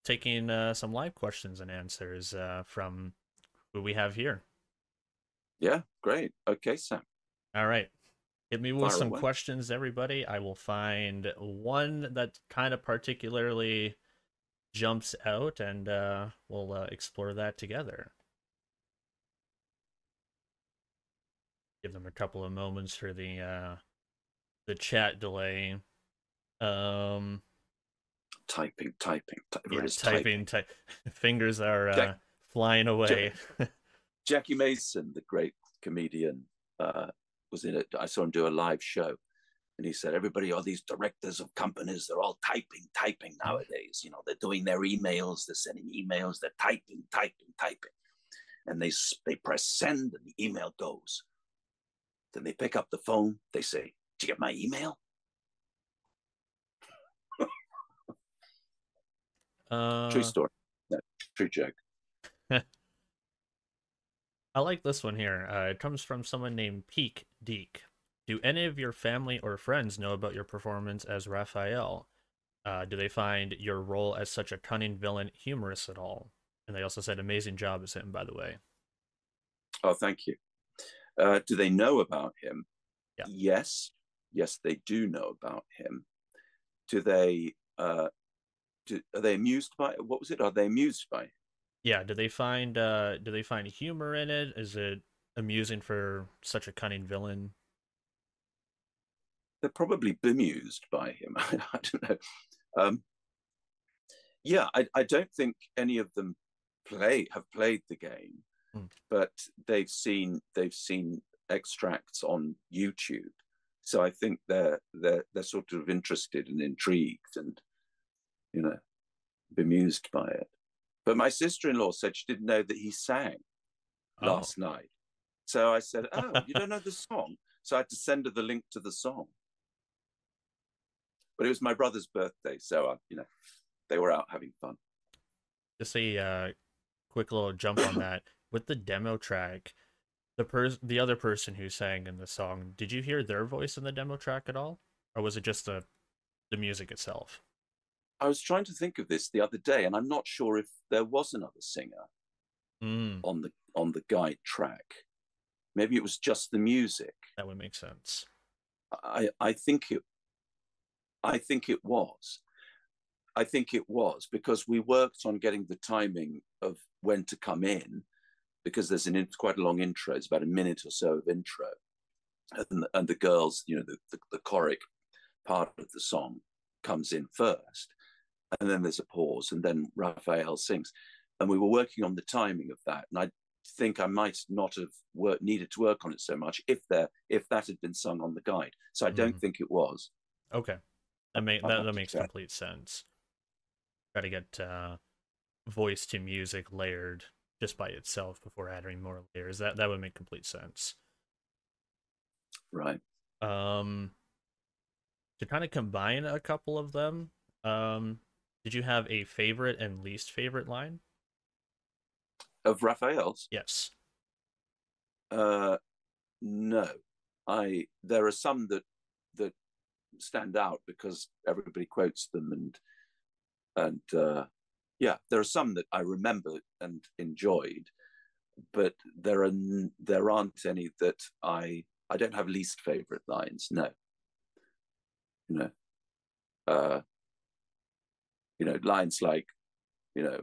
taking some live questions and answers from who we have here? Yeah, great. Okay, Sam. All right. Hit me with Fire some away. questions, everybody. I will find one that kind of particularly jumps out, and we'll explore that together. Give them a couple of moments for the chat delay. Um, Typing. yeah, Everybody's typing. fingers are Jack, flying away. Jackie Mason, the great comedian, was in it. I saw him do a live show, and he said, "Everybody, all these directors of companies, they're all typing nowadays. They're doing their emails, they're sending emails, they're typing, and they press send, and the email goes. Then they pick up the phone, they say, 'Did you get my email?'" True uh, story. No, true joke. I like this one here. It comes from someone named Peak Deek. Do any of your family or friends know about your performance as Raphael? Do they find your role as such a cunning villain humorous at all? And they also said, amazing job as him, by the way. Oh, thank you. Do they know about him? Yeah. Yes, they do know about him. Do they? Are they amused by it? What was it? Are they amused by it? Yeah, do they find humor in it? Is it amusing for such a cunning villain? They're probably bemused by him. I don't know. Um, yeah, I don't think any of them have played the game, Hmm. but they've seen extracts on YouTube. So I think they're sort of interested and intrigued and, you know, bemused by it. But my sister-in-law said she didn't know that he sang last night. So I said, "Oh, you don't know the song?" So I had to send her the link to the song. But it was my brother's birthday, so you know, they were out having fun. Just a quick little jump on that with the demo track. The other person who sang in the song, did you hear their voice in the demo track at all, or was it just the music itself? I was trying to think of this the other day, and I'm not sure if there was another singer on the guide track. Maybe it was just the music. That would make sense. I think it was. I think it was because we worked on getting the timing of when to come in, because there's quite a long intro. It's about a minute or so of intro, and the girls, you know, the choric part of the song comes in first, and then there's a pause, and then Raphael sings, and we were working on the timing of that, and I think I might not have needed to work on it so much if that had been sung on the guide. So I don't think it was. Okay, that makes complete sense. Got to get voice to music layered just by itself before adding more layers. That would make complete sense. Right. To kind of combine a couple of them, did you have a favorite and least favorite line? Of Raphael's? Yes. No. There are some that stand out because everybody quotes them, and yeah, there are some that I remember and enjoyed, but there aren't any that I don't have least favorite lines. No. You know, lines like, you know,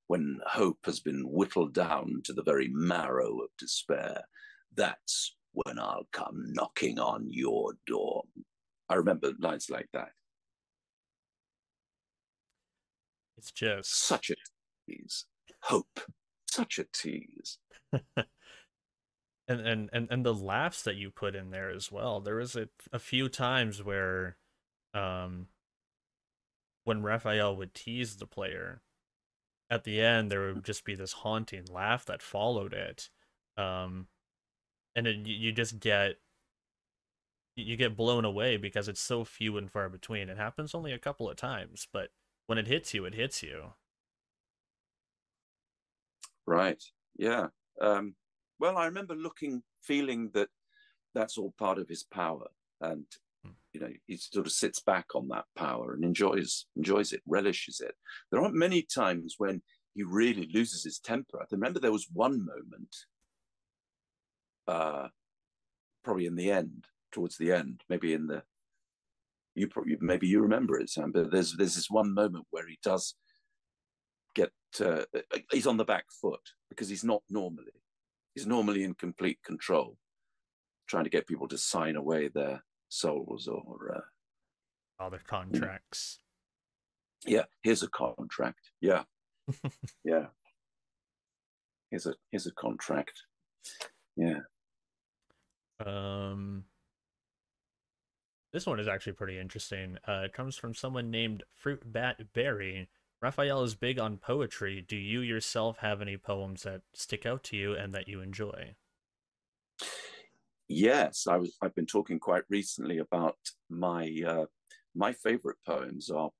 when hope has been whittled down to the very marrow of despair, that's when I'll come knocking on your door. I remember lines like that. It's just such a tease. Hope, such a tease. and the laughs that you put in there as well. There was a few times where when Raphael would tease the player, at the end there would just be this haunting laugh that followed it, and you just get blown away because it's so few and far between. It happens only a couple of times, but when it hits you, it hits you. Right. Yeah. Well, I remember feeling that that's all part of his power, and you know, he sort of sits back on that power and enjoys it, relishes it. There aren't many times when he really loses his temper. I remember there was one moment, probably in the end, towards the end, maybe maybe you remember it, Sam. But there's this one moment where he does get he's on the back foot because he's normally in complete control, trying to get people to sign away their souls or all their contracts. Yeah, here's a contract. Yeah. Yeah. Here's a contract. Yeah. This one is actually pretty interesting. It comes from someone named Fruit Bat Berry. Raphael is big on poetry. Do you yourself have any poems that stick out to you and that you enjoy? Yes, I've been talking quite recently about my favorite poems are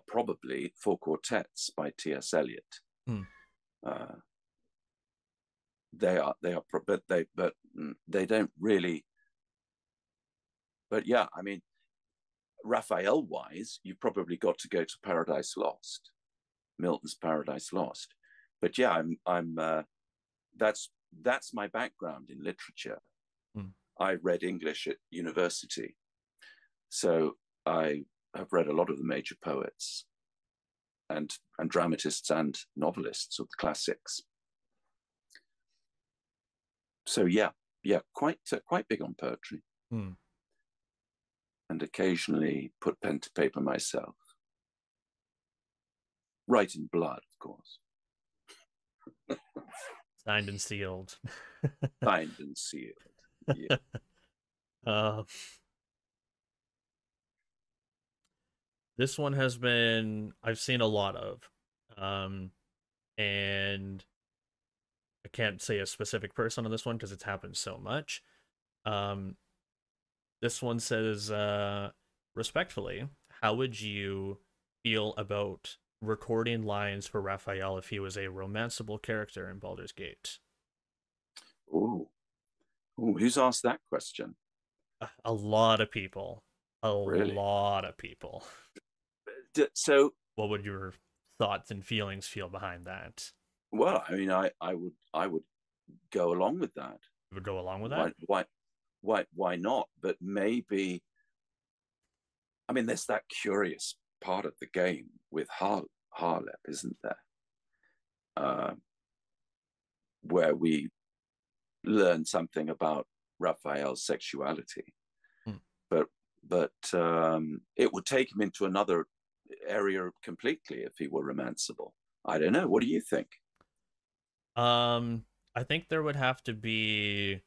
probably four quartets by T.S. Eliot. They are, but they don't really. But yeah, I mean, Raphael-wise, you've probably got to go to Paradise Lost, Milton's Paradise Lost. But yeah, that's my background in literature. I read English at university, so I have read a lot of the major poets and dramatists and novelists of the classics. So yeah, quite big on poetry. And occasionally put pen to paper myself. Write in blood, of course. Signed and sealed. Signed and sealed. Yeah. uh, this one has been I've seen a lot of, and I can't say a specific person on this one because it's happened so much. Um, this one says, respectfully, how would you feel about recording lines for Raphael if he was a romanceable character in Baldur's Gate? Ooh. Ooh, who's asked that question? A lot of people. A Really? lot of people. So, What would your thoughts and feelings feel behind that? well, I mean, I would go along with that. You would go along with that? Why not? But maybe, I mean, there's that curious part of the game with Harlep, isn't there? Uh, where we learn something about Raphael's sexuality, Hmm. but it would take him into another area completely if he were romanceable. I don't know. What do you think? I think there would have to be.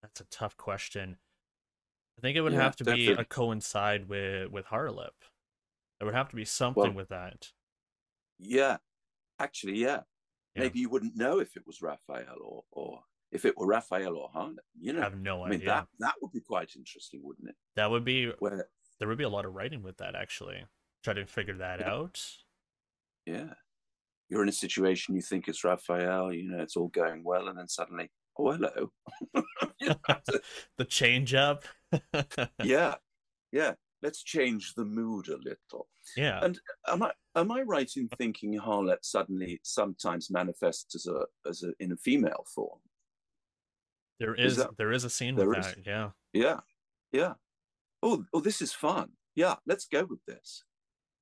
That's a tough question. I think it would Yeah, have to be a definitely. coincide with Harlip. There would have to be something Well, with that. yeah, actually, yeah. Yeah, Maybe you wouldn't know if it was Raphael or if it were Raphael or Harlem. I have no I mean idea. that would be quite interesting, wouldn't it? That would be Where there would be a lot of writing with that actually. Try to figure that yeah, out. yeah, you're in a situation you think it's Raphael, it's all going well, and then suddenly, oh hello, The change up. yeah, yeah. Let's change the mood a little. Yeah. And am I right in thinking Harlot suddenly sometimes manifests as a in a female form? There Is is that there is a scene with there is? that, yeah. Yeah, yeah. Oh, this is fun. Yeah, let's go with this.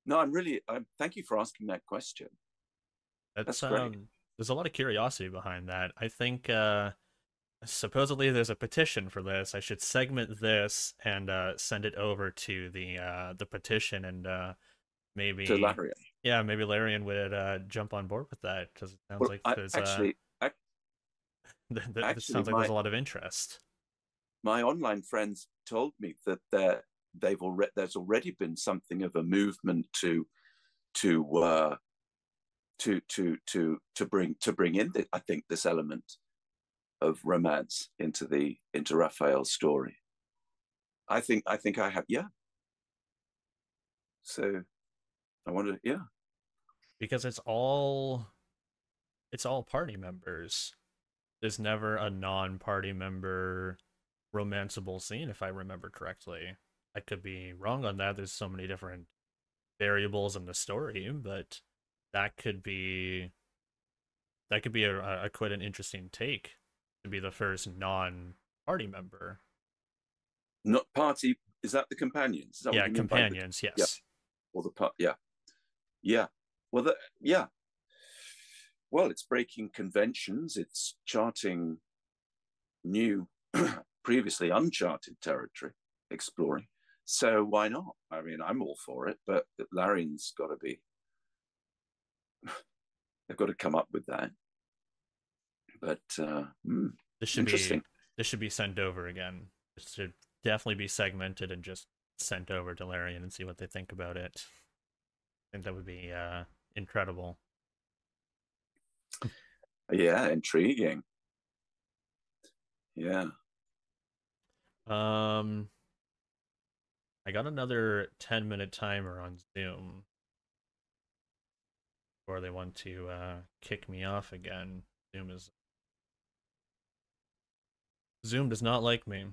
No, I'm thank you for asking that question. That's That's great. there's a lot of curiosity behind that. I think supposedly there's a petition for this. I should segment this and send it over to the petition and To maybe Larian. yeah, maybe Larian would jump on board with that because it sounds Well, like I there's this actually sounds like there's a lot of interest. my online friends told me that there's already been something of a movement to bring in I think this element of romance into Raphael's story. I think I have, yeah. So I wonder, yeah. Because it's all party members. There's never a non-party member romanceable scene, if I remember correctly. I could be wrong on that. There's so many different variables in the story, but that could be a quite an interesting take to be the first non-party member. Not party. Is that the companions? Is that what Yeah, you mean by the? companions, Yeah, yes. or the part? Yeah, yeah. Well, yeah. Well, it's breaking conventions. It's charting new, previously uncharted territory, exploring. So why not? I mean, I'm all for it, but Larian's got to be. They've got to come up with that. But This should be interesting. this should be sent over again. This should definitely be segmented and just sent over to Larian and see what they think about it. I think that would be incredible. Yeah, intriguing. Yeah. Um, I got another 10-minute timer on Zoom before they want to kick me off again. Zoom does not like me.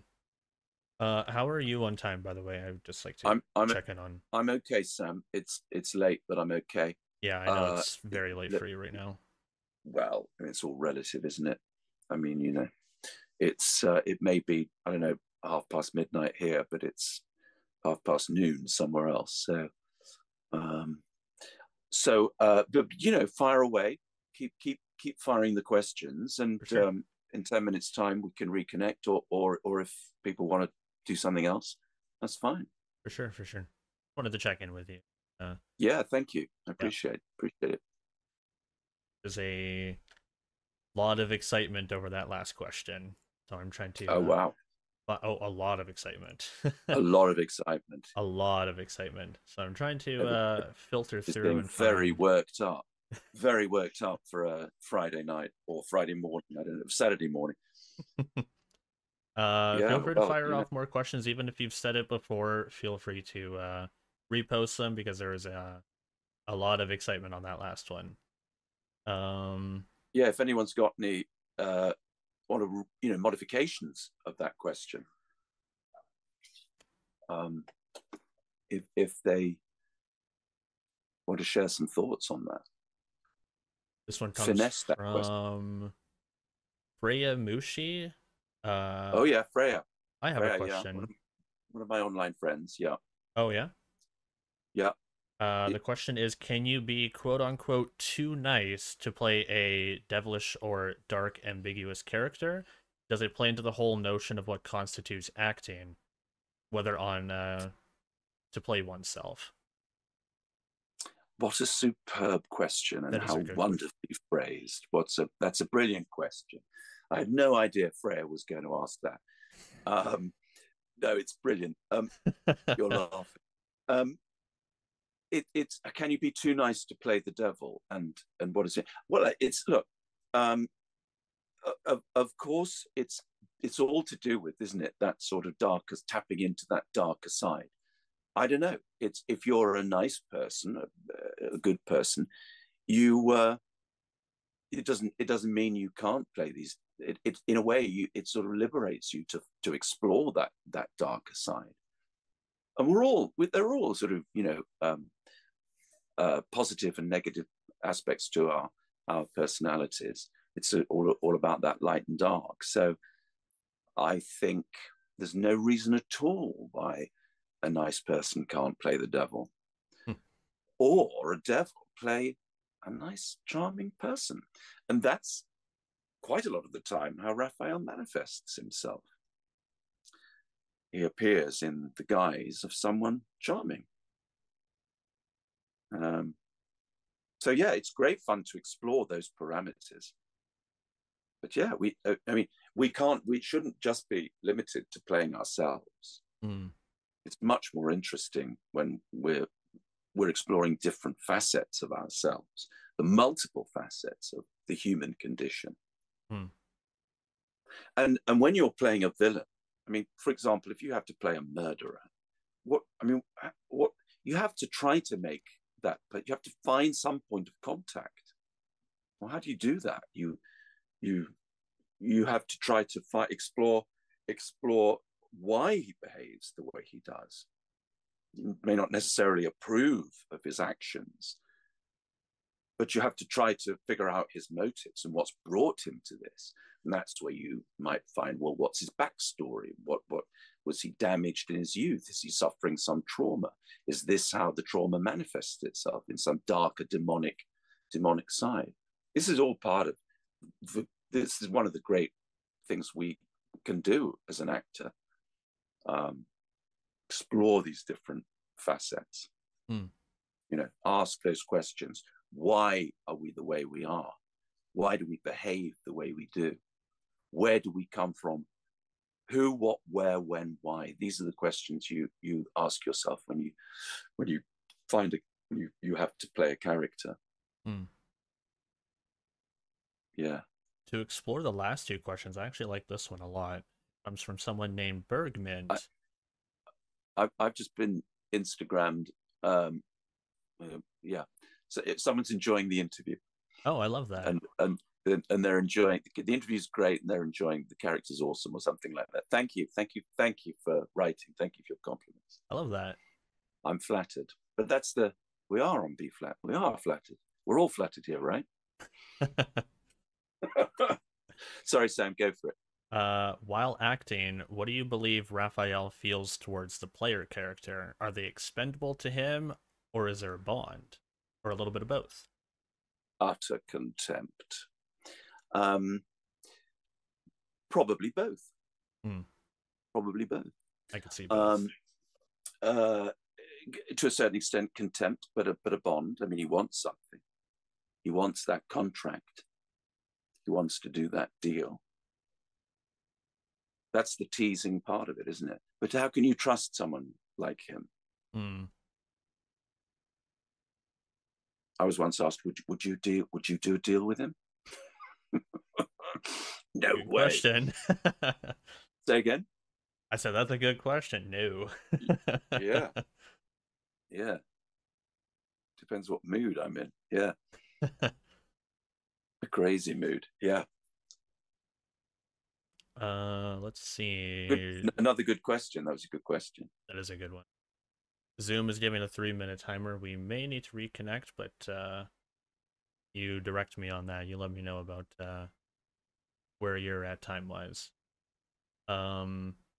How are you on time, by the way? I would just like to I'm I'm check in on. I'm okay, Sam. It's late, but I'm okay. Yeah, I know Uh, it's very late for you right now. well, I mean, it's all relative, isn't it? I mean, it may be, I don't know, midnight here, but it's noon somewhere else. Um, but fire away. Keep firing the questions, and For sure, in 10 minutes' time we can reconnect, or if people want to do something else, that's fine. for sure, for sure. Wanted to check in with you. Uh, Yeah, thank you. I yeah, appreciate it. there's a lot of excitement over that last question. So I'm trying to. Oh wow, A lot of excitement. a lot of excitement. A lot of excitement. So I'm trying to filter It's through getting and very find. very worked up for a Friday night or Friday morning. I don't know, Saturday morning. Feel Yeah, free to well, fire off more questions, even if you've said it before. Feel free to repost them because there was a lot of excitement on that last one. yeah. If anyone's got any want to modifications of that question, if they want to share some thoughts on that, This one comes finesse that question. from Freya Mushi. Oh yeah, Freya. I have a Freya, yeah, question. one of my online friends. Yeah, Oh yeah. yeah. The question is, can you be quote unquote too nice to play a devilish or dark ambiguous character? Does it play into the whole notion of what constitutes acting, whether on to play oneself? What a superb question, and That is how a good question. wonderfully phrased. That's a brilliant question. I had no idea Freya was going to ask that. No, it's brilliant. You're laughing. It's can you be too nice to play the devil? And what is it? Well, it's look. Of course, it's all to do with, isn't it? That sort of darker, tapping into that darker side. I don't know. It's if you're a nice person, a good person, you it doesn't mean you can't play these. It in a way it sort of liberates you to explore that darker side. And they're all sort of positive and negative aspects to our personalities. It's all about that light and dark. So I think there's no reason at all why a nice person can't play the devil, or a devil play a nice, charming person. And that's quite a lot of the time how Raphael manifests himself. He appears in the guise of someone charming. So yeah, it's great fun to explore those parameters. But yeah, we shouldn't just be limited to playing ourselves. It's much more interesting when we're exploring different facets of ourselves, the multiple facets of the human condition. And when you're playing a villain, I mean, for example, if you have to play a murderer, what you have to try to make that, but you have to find some point of contact. Well, how do you do that? You have to try to explore why he behaves the way he does. You may not necessarily approve of his actions, but you have to try to figure out his motives and what's brought him to this. And that's where you might find, well, what's his backstory? What was he damaged in his youth? Is he suffering some trauma? Is this how the trauma manifests itself, in some darker demonic side? This is all part of this is one of the great things we can do as an actor. Explore these different facets. Ask those questions. Why are we the way we are? Why do we behave the way we do? Where do we come from? Who, what, where, when, why? These are the questions you ask yourself when you find you have to play a character. Yeah. To explore the last two questions, I actually like this one a lot. It comes from someone named Bergmint. I've just been Instagrammed. Yeah. So if someone's enjoying the interview. Oh, I love that. And they're enjoying the interview's great, and they're enjoying the character's awesome, or something like that. Thank you for writing. Thank you for your compliments. I love that. I'm flattered. But we are on B flat. We are flattered. We're all flattered here, right? Sorry, Sam, go for it. While acting, what do you believe Raphael feels towards the player character? Are they expendable to him, or is there a bond? Or a little bit of both? Utter contempt. Probably both. Probably both. I could see both. To a certain extent, contempt, but a bond. I mean, he wants something. He wants that contract. He wants to do that deal. That's the teasing part of it, isn't it? But how can you trust someone like him? I was once asked, would you do a deal with him? No Good way. question. Say again? I said that's a good question. No. Yeah. Yeah. Depends what mood I'm in. Yeah. A crazy mood. Yeah. Let's see. Another good question. That was a good question. That is a good one. Zoom is giving a 3-minute timer. We may need to reconnect, but you direct me on that. You let me know about where you're at time wise.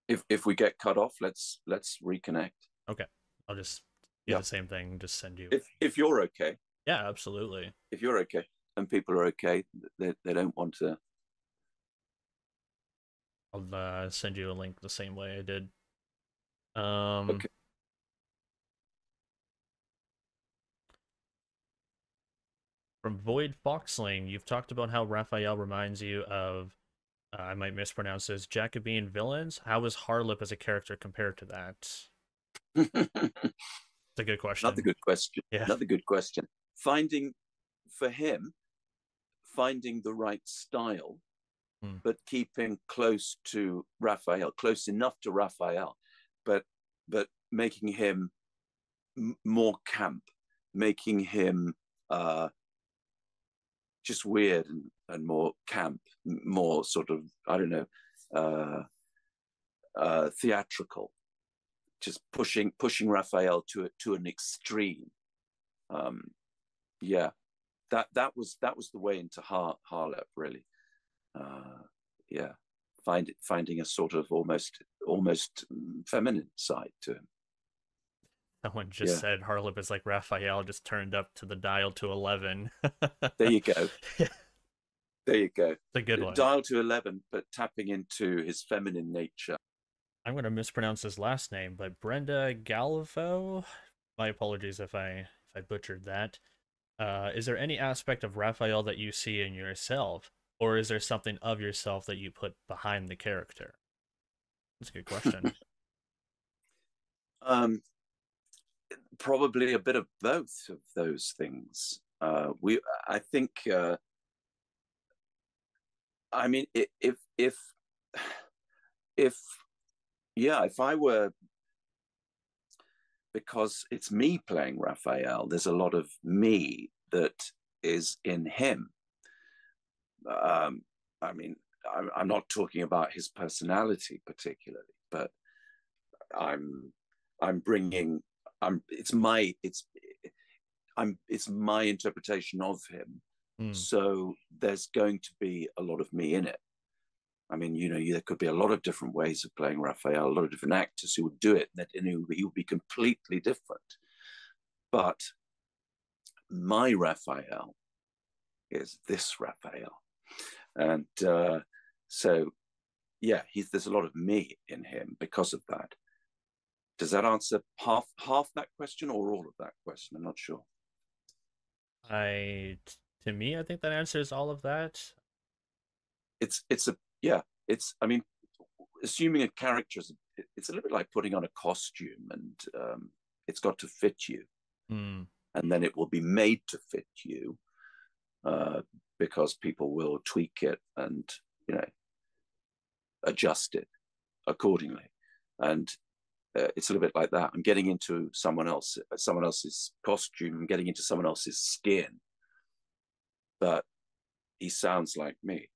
If we get cut off, let's reconnect. Okay, I'll just do the same thing. Just send you. If you're okay. Yeah, absolutely. If you're okay and people are okay, they don't want to. I'll send you a link the same way I did. Okay. From Void Foxling, you've talked about how Raphael reminds you of, I might mispronounce this, Jacobean villains. How is Harlip as a character compared to that? It's a good question. Another good question. Yeah. Another good question. Finding the right style, but keeping close to Raphael, close enough to Raphael, but making him more camp, making him just weird and more camp, more sort of, I don't know, theatrical, just pushing Raphael to an extreme. Yeah, that was the way into Harlep, really. Yeah, finding a sort of almost feminine side to him. Someone just said Harlip is like Raphael, just turned up to the dial to 11. There you go. There you go. It's a good one. Dial to 11, but tapping into his feminine nature. I'm going to mispronounce his last name, but Brenda Galvo. My apologies if I butchered that. Is there any aspect of Raphael that you see in yourself, or is there something of yourself that you put behind the character? That's a good question. Probably a bit of both of those things. I think. I mean, if I were, because it's me playing Raphael, there's a lot of me that is in him. I mean, I'm not talking about his personality particularly, but it's my interpretation of him. So there's going to be a lot of me in it. I mean, there could be a lot of different ways of playing Raphael, a lot of different actors who would do it, and he would be completely different. But my Raphael is this Raphael. And so, yeah, there's a lot of me in him because of that. Does that answer half that question or all of that question? I'm not sure. To me, I think that answers all of that. I mean, assuming a character it's a little bit like putting on a costume, and it's got to fit you, and then it will be made to fit you, because people will tweak it and adjust it accordingly. And it's a little bit like that. I'm getting into someone else's costume. I'm getting into someone else's skin, but he sounds like me,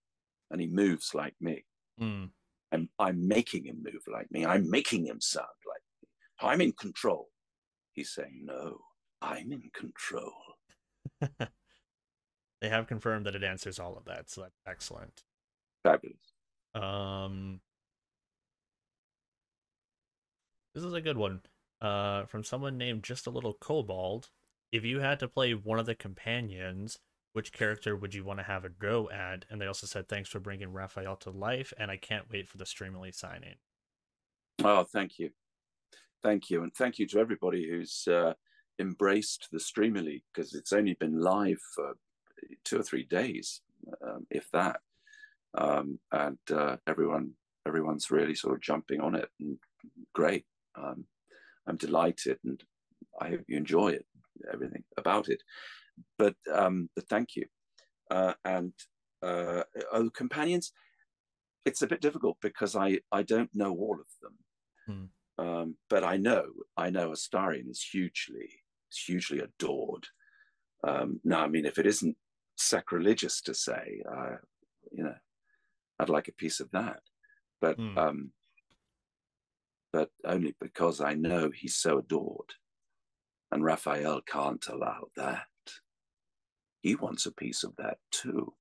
and he moves like me. And I'm making him move like me. I'm making him sound like me. I'm in control. He's saying, no, I'm in control. They have confirmed that it answers all of that, so that's excellent. Fabulous. This is a good one. From someone named Just a Little Kobold. If you had to play one of the companions, which character would you want to have a go at? And they also said, thanks for bringing Raphael to life, and I can't wait for the Streamily signing. Oh, thank you. Thank you. And thank you to everybody who's embraced the Streamily, because it's only been live for 2 or 3 days, if that. And everyone's really sort of jumping on it, and great. I'm delighted, and I hope you enjoy it, everything about it. But thank you. And companions, it's a bit difficult because I don't know all of them. But I know Astarion is hugely adored. Now, I mean, if it isn't sacrilegious to say, I'd like a piece of that, but only because I know he's so adored, and Raphael can't allow that. He wants a piece of that too.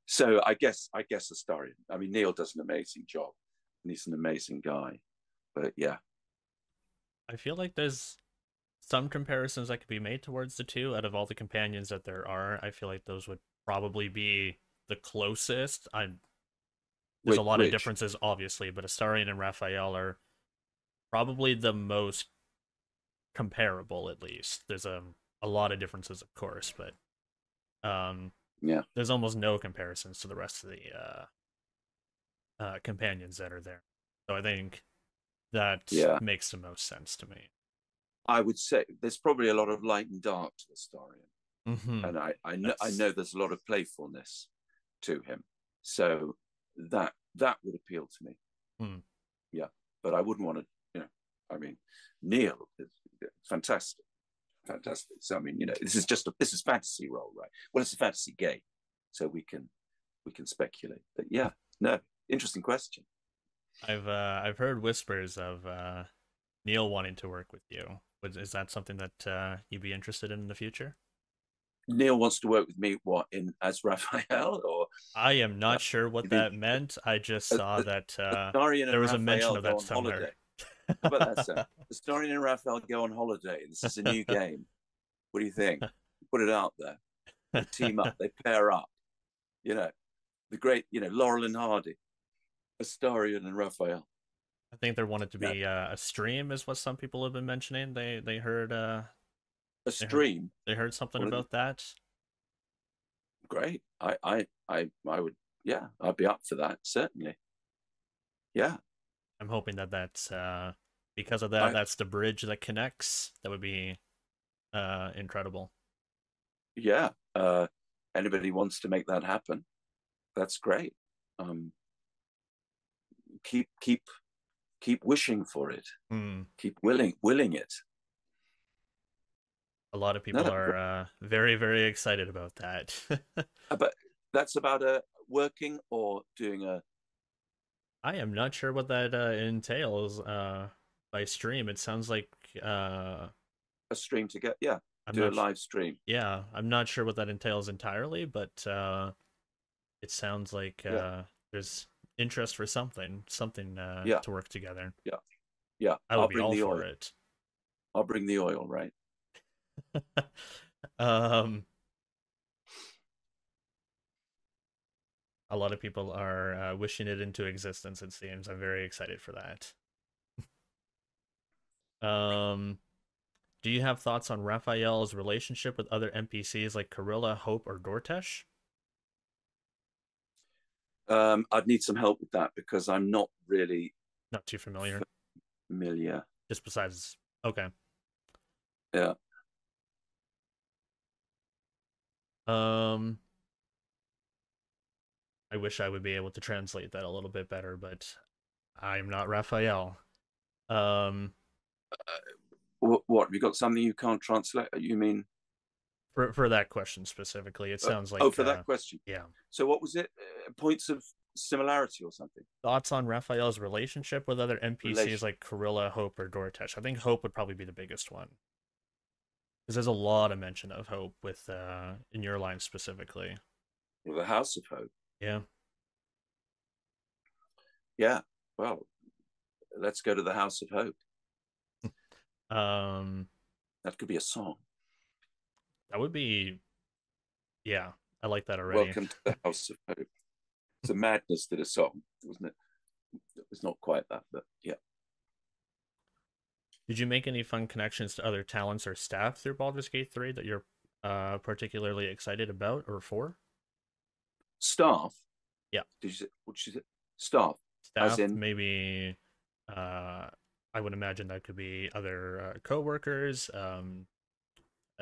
So I guess Astarion. I mean, Neil does an amazing job, and he's an amazing guy. But yeah, I feel like there's some comparisons that could be made towards the two. Out of all the companions that there are, I feel like those would probably be the closest. There's a lot of differences, obviously, but Astarion and Raphael are probably the most comparable, at least. There's a lot of differences, of course, but there's almost no comparisons to the rest of the companions that are there. So I think that makes the most sense to me. I would say there's probably a lot of light and dark to Astarion, and I know there's a lot of playfulness to him, so that would appeal to me. Yeah, but I wouldn't want to, I mean, Neil is fantastic. So I mean, this is fantasy role, right? Well, it's a fantasy game, so we can speculate. But yeah, no, interesting question. I've heard whispers of Neil wanting to work with you. Is that something that you'd be interested in the future? Neil wants to work with me, as Raphael, or I am not sure what that meant. I just saw that there was a mention of that somewhere. How about that, Sam? Astarion and Raphael go on holiday. This is a new game. What do you think? Put it out there. They team up. They pair up. The great, Laurel and Hardy, Astarion and Raphael. I think there wanted to be a stream, is what some people have been mentioning. They heard a stream. They heard something about that. Great. I would. Yeah, I'd be up for that, certainly. Yeah. I'm hoping that's because of that. That's the bridge that connects. That would be incredible. Yeah. Anybody wants to make that happen, that's great. Keep wishing for it. Keep willing it. A lot of people are very, very excited about that. But that's about working or doing a. I am not sure what that entails by stream. It sounds like a stream to get do a live stream. Yeah, I'm not sure what that entails entirely, but it sounds like there's interest for something to work together. Yeah. I would be all for it. I'll bring the oil, right? A lot of people are wishing it into existence, it seems. I'm very excited for that. Do you have thoughts on Raphael's relationship with other NPCs like Karilla, Hope, or Dortesh? I'd need some help with that because I'm not really too familiar. Just besides, okay. Yeah. I wish I would be able to translate that a little bit better, but I'm not Raphael. What? Have you got something you can't translate? You mean for that question specifically? It sounds like for that question. Yeah. So what was it? Points of similarity or something? Thoughts on Raphael's relationship with other NPCs like Karilla, Hope, or Dortesh? I think Hope would probably be the biggest one, because there's a lot of mention of Hope with in your line specifically. Well, the House of Hope. Yeah. Yeah. Well, let's go to the House of Hope. That could be a song. That would be. Yeah, I like that already. Welcome to the House of Hope. It's a Madness did a song, wasn't it? It's not quite that, but yeah. Did you make any fun connections to other talents or staff through Baldur's Gate 3 that you're particularly excited about or for? Staff? Yeah, Did you say, what did you say? Staff, as staff, in, maybe. I would imagine that could be other co-workers,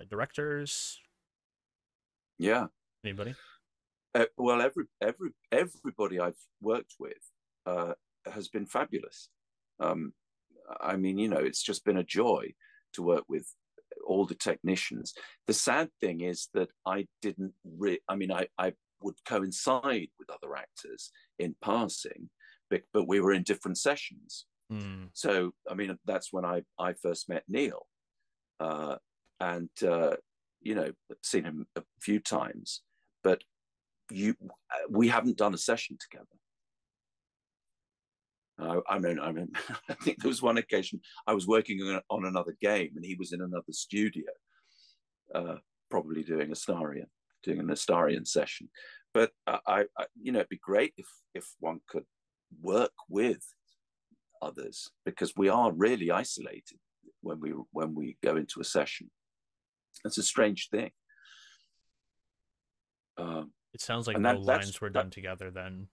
directors, yeah. anybody. Well, everybody I've worked with uh, has been fabulous. Um, I mean, it's just been a joy to work with all the technicians. The sad thing is that I didn't I mean, I would coincide with other actors in passing, but we were in different sessions. Mm, So, I mean, that's when I first met Neil, uh, and seen him a few times, but we haven't done a session together. I mean, I think there was one occasion I was working on another game, and he was in another studio, probably doing an Astarian session. But it'd be great if one could work with others, because we are really isolated when we go into a session. It's a strange thing. it sounds like And no that's lines were done together then.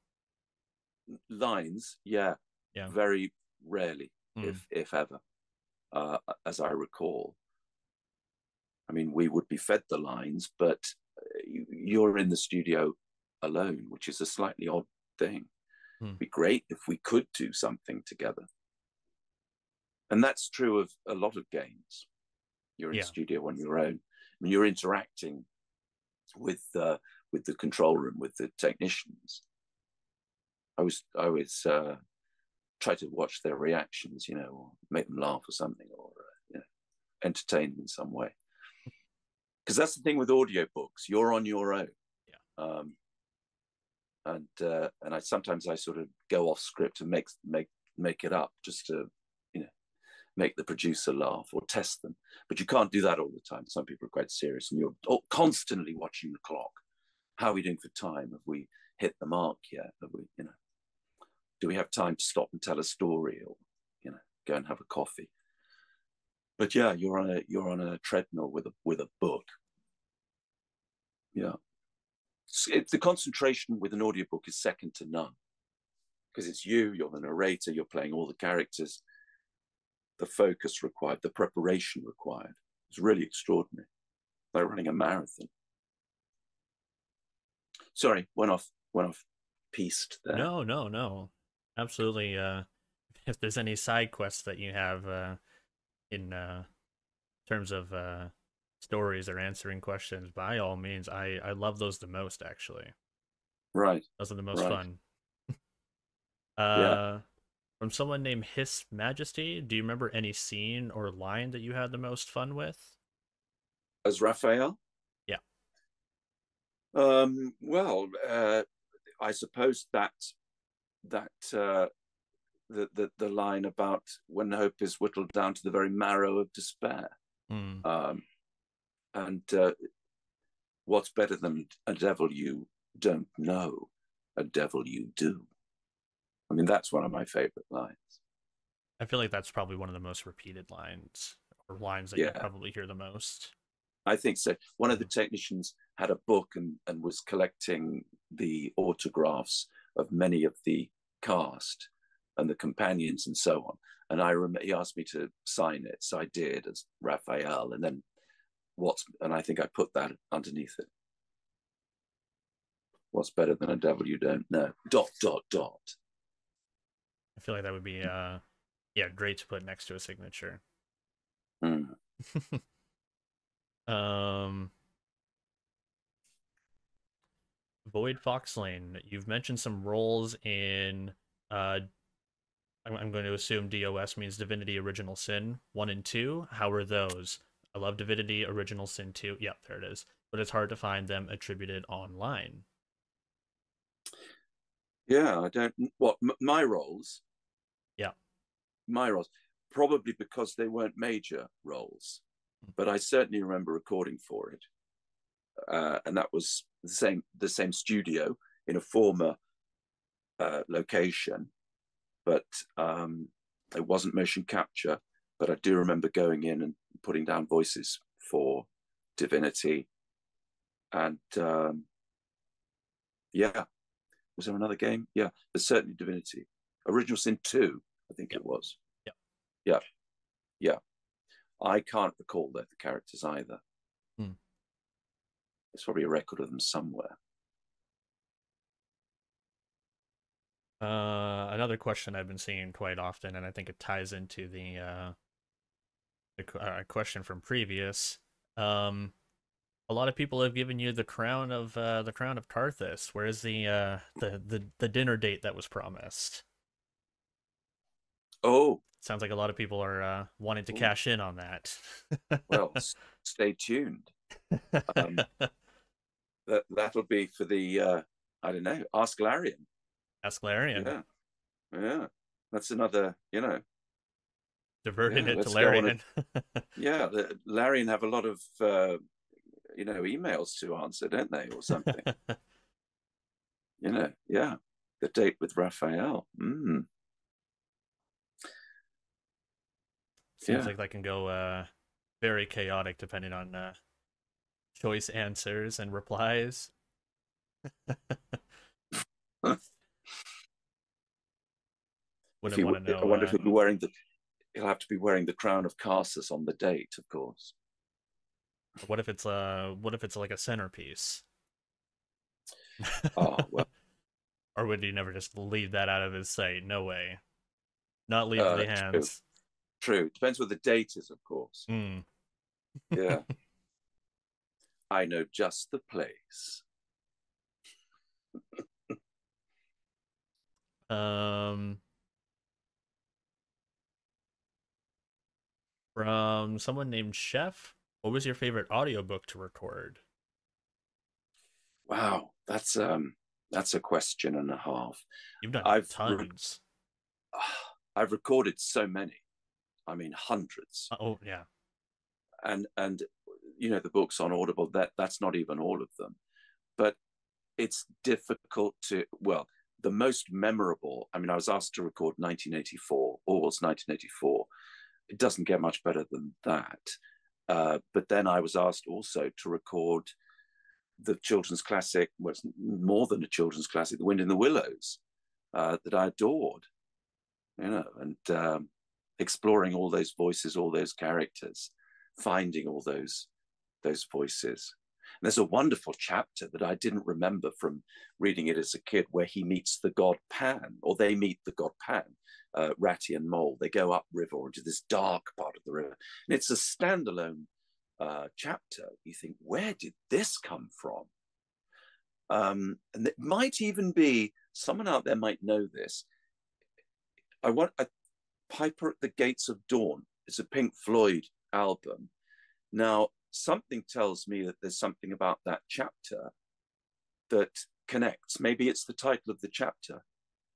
lines, yeah, Yeah. very rarely, Mm, if ever, as I recall. I mean, we would be fed the lines, but you're in the studio alone, which is a slightly odd thing. mm. It'd be great if we could do something together. And that's true of a lot of games. You're in Yeah. studio on your own. I mean, you're interacting with the control room, with the technicians. I was try to watch their reactions, or make them laugh or something, or entertain them in some way. Because that's the thing with audiobooks, you're on your own. Yeah. And I sometimes I sort of go off script and make it up just to make the producer laugh or test them. But you can't do that all the time. Some people are quite serious, and you're constantly watching the clock. How are we doing for time? Have we hit the mark yet? Have we, do we have time to stop and tell a story, or go and have a coffee? But yeah, you're on a treadmill with a book. Yeah, the concentration with an audiobook is second to none, because it's you're the narrator, you're playing all the characters. The focus required, the preparation required, it's really extraordinary. Like running a marathon. Sorry, went off pieced there. No, no, no. Absolutely. If there's any side quests that you have in terms of stories or answering questions, by all means, I love those the most, actually. Right. Those are the most Right. fun. Yeah. From someone named His Majesty, do you remember any scene or line that you had the most fun with? As Raphael? Yeah. Well, I suppose that the line about when hope is whittled down to the very marrow of despair. Mm. And what's better than a devil you don't know, a devil you do? I mean, that's one of my favorite lines. I feel like that's probably one of the most repeated lines, or lines that you Yeah, probably hear the most. I think so. One of the technicians had a book and was collecting the autographs of many of the cast and the companions and so on. And I remember he asked me to sign it, so I did as Raphael. And then and I think I put that underneath it. What's better than a devil you don't know? ... I feel like that would be great to put next to a signature. Mm. Void Foxlane, you've mentioned some roles in I'm going to assume DOS means Divinity Original Sin 1 and 2. How are those? I love Divinity Original Sin 2. Yep, there it is. But it's hard to find them attributed online. Yeah, I don't. What my roles? Yeah. My roles, probably because they weren't major roles, but I certainly remember recording for it, and that was the same studio in a former location, but it wasn't motion capture. But I do remember going in and putting down voices for Divinity And yeah, was there another game? Yeah, there's certainly Divinity. Original Sin 2, I think it was. Yeah. I can't recall the characters either. There's probably a record of them somewhere. Another question I've been seeing quite often, and I think it ties into the question from previous. A lot of people have given you the crown of Karthus. Where's the dinner date that was promised? Oh, sounds like a lot of people are wanting to cash in on that. Well, stay tuned. That'll be for the I don't know, Ask Larian. Ask Larian. Yeah. That's another, diverting it to Larian. The Larian have a lot of emails to answer, don't they, or something? The date with Raphael. Seems like that can go very chaotic depending on choice answers and replies. Wouldn't want to know. I wonder if he'll have to be wearing the crown of Karthus on the date, of course. What if it's like a centerpiece? Oh well. Or would he never just leave that out of his sight? No way. Not leave the hands. True. Depends what the date is, of course. Yeah. I know just the place. From someone named Chef, what was your favorite audiobook to record? Wow, that's a question and a half. You've done tons. I've recorded so many. I mean, hundreds. Oh yeah. And the books on Audible, that's not even all of them. But it's difficult to, the most memorable, I mean, I was asked to record 1984, Orwell's 1984. It doesn't get much better than that. But then I was asked also to record the children's classic, it's more than a children's classic, The Wind in the Willows, that I adored, and exploring all those voices, all those characters, finding all those voices. And there's a wonderful chapter that I didn't remember from reading it as a kid, where he meets the god Pan, or they meet the god Pan, Ratty and Mole. They go upriver into this dark part of the river. And it's a standalone chapter. You think, where did this come from? And it might even be, someone out there might know this. I want a Piper at the Gates of Dawn. It's a Pink Floyd album. Now, something tells me that there's something about that chapter that connects. Maybe it's the title of the chapter.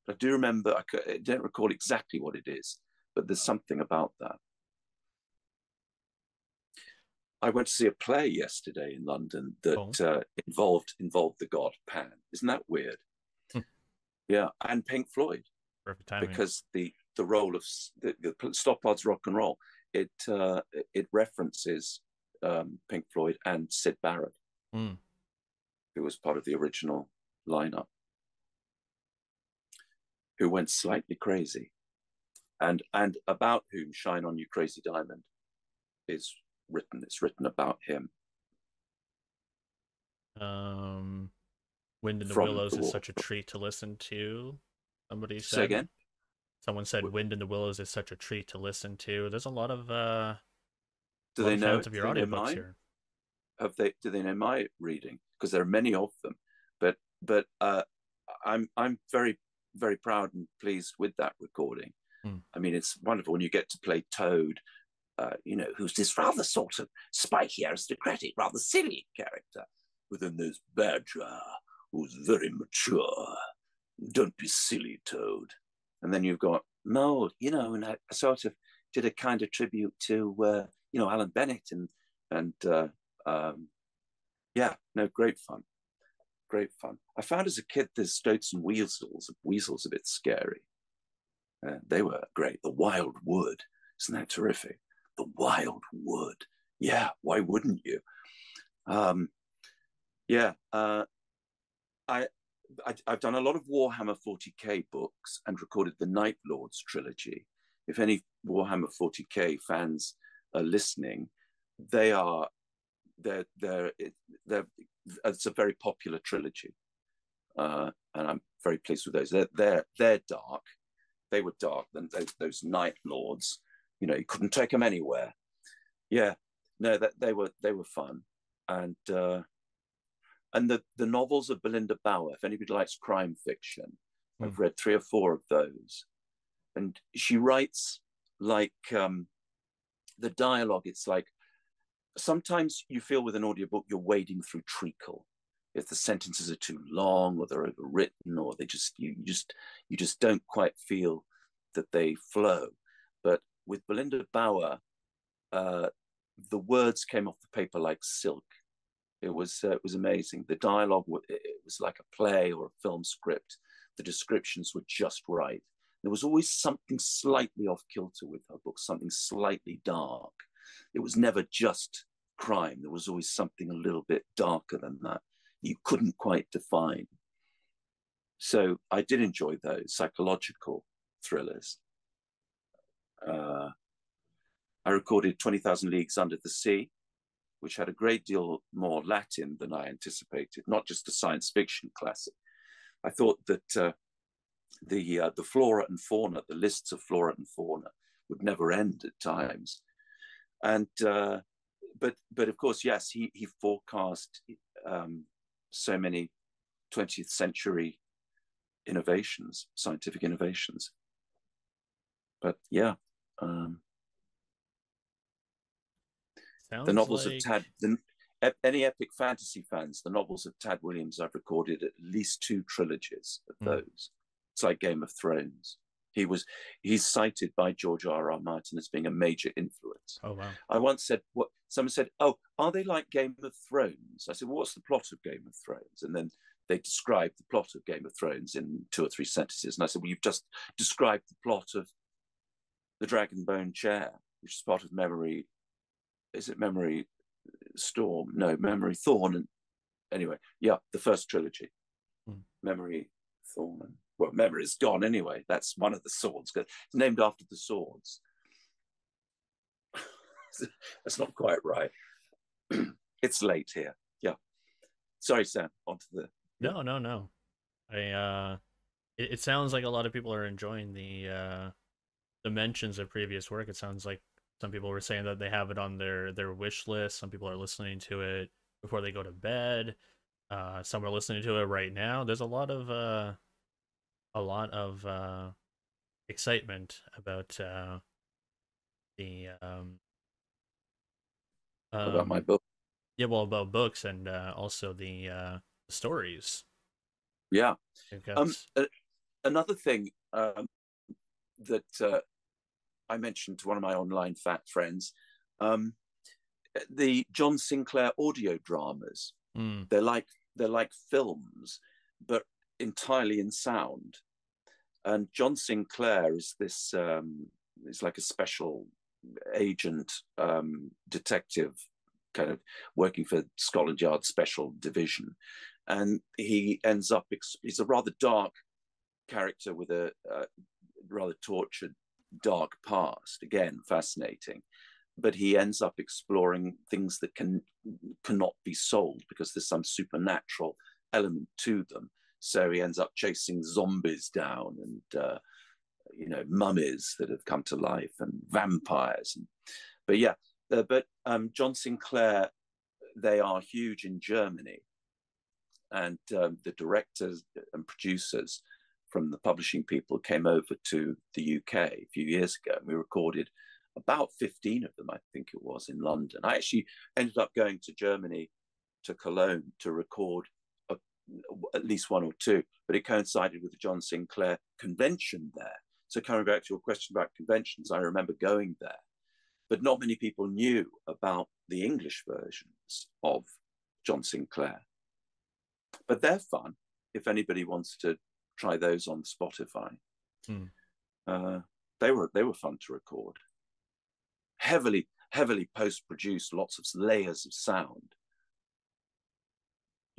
I do remember, I don't recall exactly what it is, but there's something about that. I went to see a play yesterday in London that involved the god Pan. Isn't that weird? Yeah, and Pink Floyd. Perfect timing. Because the role of the Stop Odds Rock and Roll, it references Pink Floyd and Syd Barrett, who was part of the original lineup, who went slightly crazy, and about whom Shine On You Crazy Diamond is written. It's written about him. Wind in the Willows is such a treat to listen to. Somebody said. Say again? Someone said Wind in the Willows is such a treat to listen to. There's a lot of do they know of your audiobooks here. Do they know my reading? Because there are many of them. But I'm very, very proud and pleased with that recording. I mean, it's wonderful when you get to play Toad, who's this rather sort of spiky, aristocratic, rather silly character. But then there's Badger, who's very mature. Don't be silly, Toad. And then you've got Mo, and I sort of did a kind of tribute to, Alan Bennett and great fun. Great fun. I found as a kid the Stoats and Weasels a bit scary. They were great. The Wild Wood, isn't that terrific? The Wild Wood. Yeah, why wouldn't you? Yeah. I've done a lot of Warhammer 40k books and recorded the Night Lords trilogy. If any Warhammer 40k fans are listening, they're it's a very popular trilogy, and I'm very pleased with those. They're dark. They were dark. Then those Night Lords, you couldn't take them anywhere. Yeah, no, that they were fun, and the novels of Belinda Bauer. If anybody likes crime fiction, I've read 3 or 4 of those, and she writes like the dialogue. It's like sometimes you feel with an audiobook you're wading through treacle if the sentences are too long or they're overwritten or you just don't quite feel that they flow. But with Belinda Bauer, the words came off the paper like silk. It was amazing. The dialogue, it was like a play or a film script. The descriptions were just right. There was always something slightly off kilter with her book, something slightly dark. It was never just crime. There was always something a little bit darker than that you couldn't quite define. So I did enjoy those psychological thrillers. I recorded 20,000 Leagues Under the Sea, which had a great deal more Latin than I anticipated, not just a science fiction classic. I thought that the flora and fauna, the lists of flora and fauna, would never end at times. And but of course, yes, he forecast so many 20th century innovations, scientific innovations. But yeah, the novels of Tad. Any epic fantasy fans, the novels of Tad Williams, I've recorded at least 2 trilogies of those. It's like Game of Thrones. He's cited by George R.R. Martin as being a major influence. Oh wow! I once said, someone said, "Oh, are they like Game of Thrones?" I said, "Well, what's the plot of Game of Thrones?" And then they described the plot of Game of Thrones in 2 or 3 sentences. And I said, "Well, you've just described the plot of the Dragonbone Chair, which is part of Memory. Is it Memory Storm? No, Memory Thorn." And anyway, yeah, the first trilogy, Memory Thorn. Well, Memory's gone anyway. That's one of the swords. It's named after the swords. That's not quite right. It's late here. Yeah. Sorry, Sam. On to the... Yeah. No. It sounds like a lot of people are enjoying the mentions of previous work. It sounds like some people were saying that they have it on their wish list. Some people are listening to it before they go to bed. Some are listening to it right now. There's a lot of excitement about the about my book. Yeah, well, about books and also the stories. Yeah. Because... another thing that I mentioned to one of my online fat friends, the John Sinclair audio dramas. They're like films, but entirely in sound. And John Sinclair is this is like a special agent detective, kind of working for Scotland Yard Special Division, and he ends up he's a rather dark character with a rather tortured, dark past. Again, fascinating, but he ends up exploring things that cannot be solved because there's some supernatural element to them. So he ends up chasing zombies down and mummies that have come to life and vampires. But John Sinclair, they are huge in Germany, and the directors and producers from the publishing people came over to the UK a few years ago, and we recorded about 15 of them, I think it was, in London. I actually ended up going to Germany, to Cologne, to record at least 1 or 2, but it coincided with the John Sinclair convention there. So coming back to your question about conventions, I remember going there, but not many people knew about the English versions of John Sinclair. But they're fun if anybody wants to try those on Spotify. They were fun to record. Heavily post-produced, lots of layers of sound.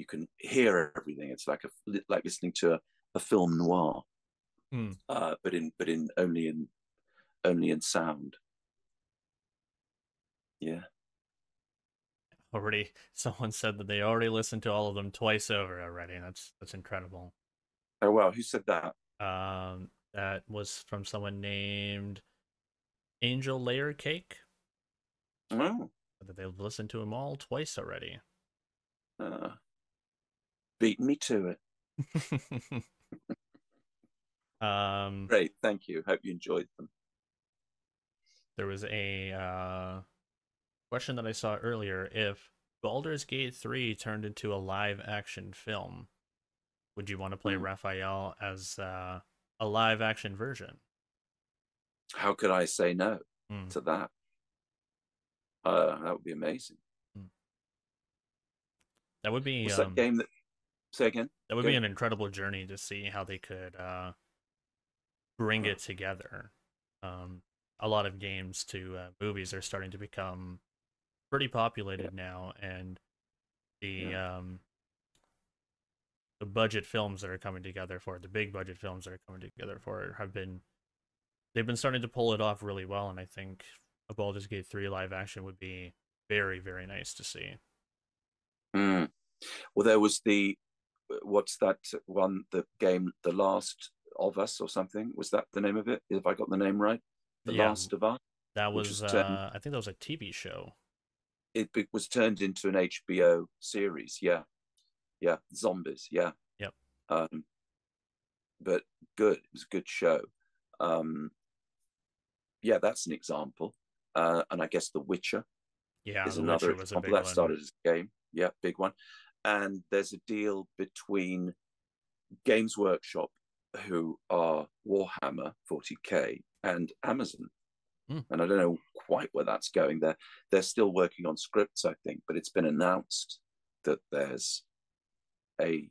you can hear everything. It's like like listening to a film noir, but in only in sound. Yeah. Already, someone said that they already listened to all of them twice over already. That's incredible. Oh wow, who said that? That was from someone named Angel Layer Cake. Oh, That they've listened to them all twice already. Beat me to it. Great, thank you. Hope you enjoyed them. There was a question that I saw earlier. If Baldur's Gate 3 turned into a live action film, would you want to play Raphael as a live action version? How could I say no to that? That would be amazing. That would be. What's that game that? Say again. That would be an incredible journey to see how they could bring it together. A lot of games to movies are starting to become pretty populated now, and the budget films that are coming together for it, the big budget films that are coming together for it, they've been starting to pull it off really well, and I think a Baldur's Gate 3 live action would be very, very nice to see. Well, there was what's that one, the game, The Last of Us or something? Was that the name of it? If I got the name right? The Last of Us? That was, I think that was a TV show. It was turned into an HBO series, yeah. Yeah, zombies, yeah. Yep. But good, it was a good show. Yeah, that's an example. And I guess The Witcher is another example. That started as a game. Yeah, big one. And there's a deal between Games Workshop, who are Warhammer 40K, and Amazon. And I don't know quite where that's going. They're still working on scripts, I think, but it's been announced that there's they're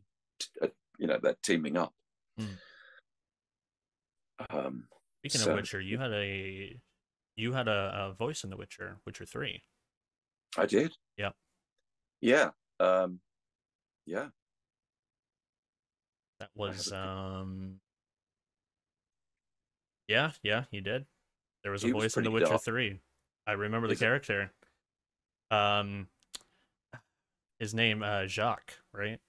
teaming up. Speaking of Witcher, you had a voice in The Witcher 3. I did. Yep. Yeah. Yeah. That was yeah, you did. There was a voice in The Witcher 3. I remember the character. His name Jacques, right?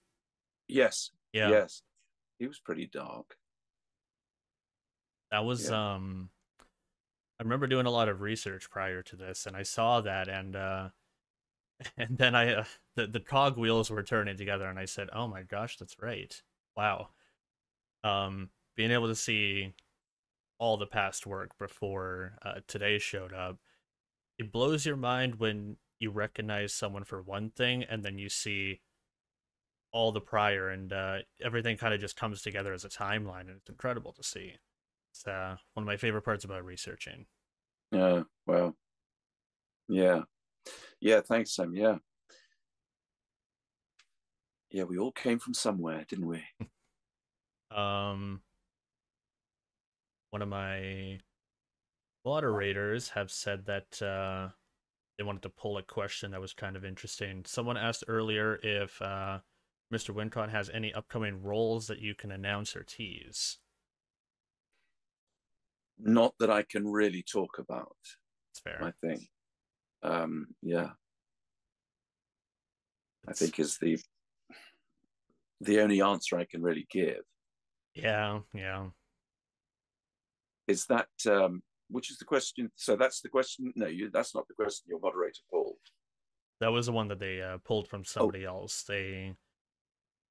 Yes. Yeah. Yes. He was pretty dark. That was I remember doing a lot of research prior to this, and I saw that, and then the cogwheels were turning together, and I said, "Oh my gosh, that's right! Wow." Being able to see all the past work before today showed up, it blows your mind when you recognize someone for one thing, and then you see all the prior, and everything kind of just comes together as a timeline, and it's incredible to see. It's one of my favorite parts about researching. Yeah, well, yeah. Yeah, thanks, Sam. Yeah. Yeah, we all came from somewhere, didn't we? One of my moderators have said that they wanted to pull a question that was kind of interesting. Someone asked earlier if Mr. Wincott has any upcoming roles that you can announce or tease. Not that I can really talk about. That's fair. I think. Yeah. I think is the only answer I can really give. Yeah. Is that which is the question? So that's the question. No, that's not the question your moderator pulled. That was the one that they pulled from somebody else. They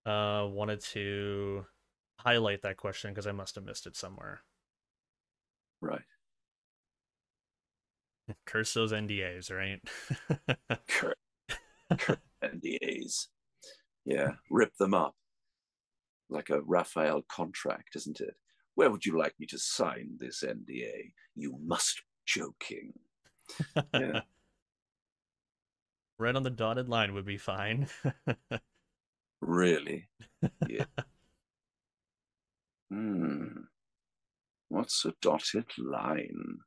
wanted to highlight that question because I must have missed it somewhere. Right. Curse those NDAs, right? Curse NDAs. Yeah, rip them up. Like a Raphael contract, isn't it? Where would you like me to sign this NDA? You must be joking. Yeah. Right on the dotted line would be fine. Really? Yeah. What's a dotted line?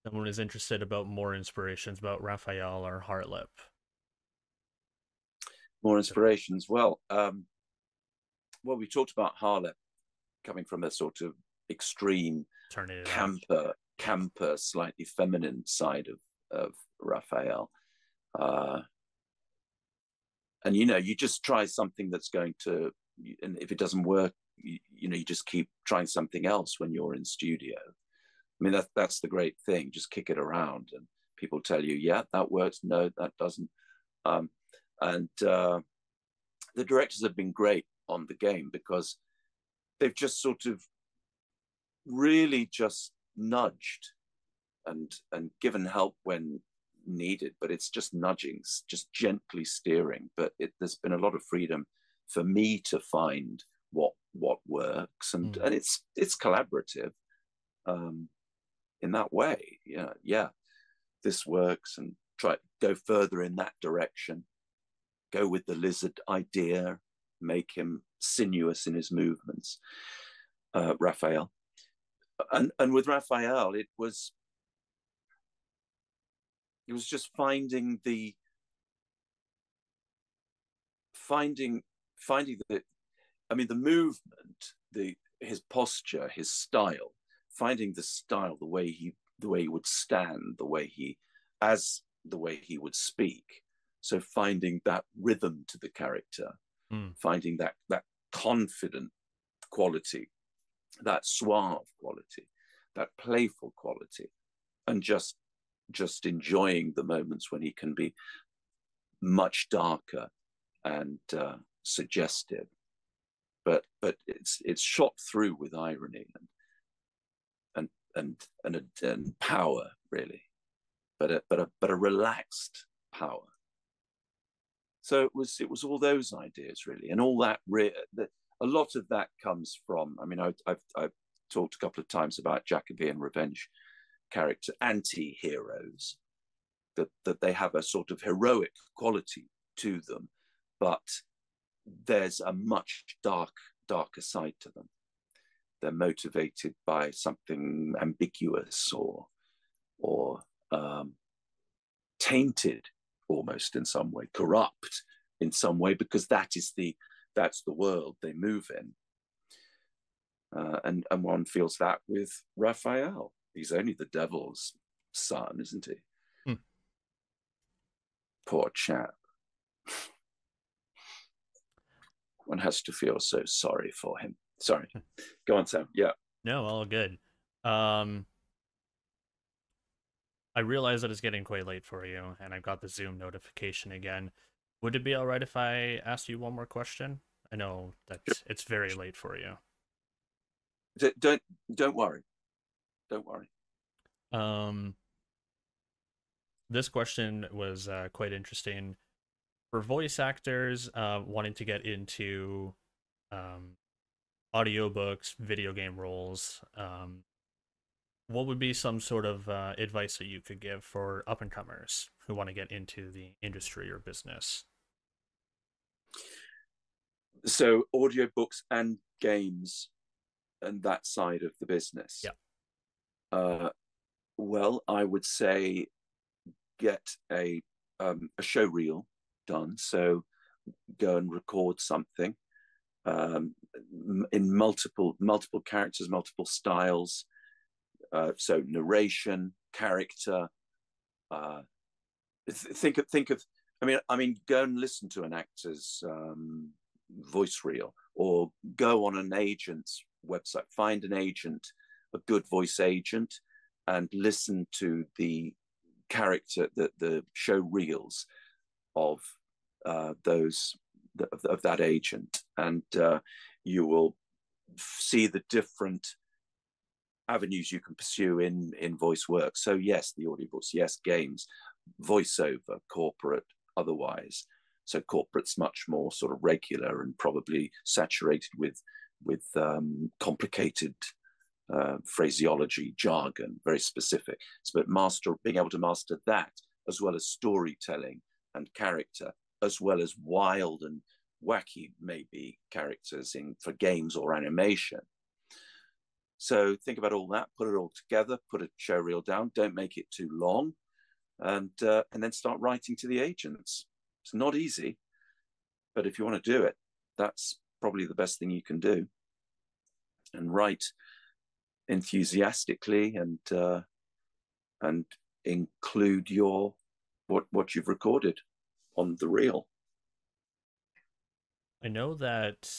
Someone is interested about more inspirations about Raphael or Harlip. More inspirations. Well, we talked about Harlip coming from a sort of extreme camper, slightly feminine side of Raphael. And you just try something that's going to, and if it doesn't work, you just keep trying something else when you're in studio. I mean, that's the great thing. Just kick it around, and people tell you, yeah, that works. No, that doesn't. And the directors have been great on the game because they've just sort of really just nudged and given help when needed, but it's just nudging, just gently steering. But there's been a lot of freedom for me to find what works, and it's collaborative in that way. Yeah, this works, and try to go further in that direction. Go with the lizard idea, make him sinuous in his movements. Raphael, and with Raphael, it was just finding the movement, his posture, his style, finding the style, the way he would stand, the way he would speak. So finding that rhythm to the character, finding that confident quality, that suave quality, that playful quality, and just enjoying the moments when he can be much darker and suggestive, but it's shot through with irony and power, really, but a relaxed power. So it was all those ideas, really, and all that. A lot of that comes from. I mean, I've talked a couple of times about Jacobean revenge character anti-heroes, that they have a sort of heroic quality to them, but there's a much darker side to them. They're motivated by something ambiguous or tainted, almost in some way, corrupt in some way, because that's the world they move in. And one feels that with Raphael. He's only the devil's son, isn't he? Poor chap. One has to feel so sorry for him. Sorry. Go on, Sam. Yeah. No, all good. I realize that it's getting quite late for you, and I've got the Zoom notification again. Would it be all right if I asked you one more question? I know that it's very late for you. Don't worry. Don't worry. This question was quite interesting. For voice actors wanting to get into audiobooks, video game roles, what would be some sort of advice that you could give for up-and-comers who want to get into the industry or business? So audiobooks and games and that side of the business. Yeah. Well, I would say get a show reel done. So go and record something in multiple characters, multiple styles. So narration, character. Think of. I mean, go and listen to an actor's voice reel, or go on an agent's website. Find an agent, a good voice agent, and listen to the character, the show reels of that agent, and you will see the different avenues you can pursue in voice work. So yes, the audiobooks, yes, games, voiceover, corporate, otherwise. So corporate's much more sort of regular and probably saturated with complicated phraseology, jargon, very specific. But being able to master that, as well as storytelling and character, as well as wild and wacky maybe characters for games or animation. So think about all that, put it all together, put a show reel down, don't make it too long, and then start writing to the agents. It's not easy, but if you want to do it, that's probably the best thing you can do. And write enthusiastically and include your what you've recorded on the reel. I know that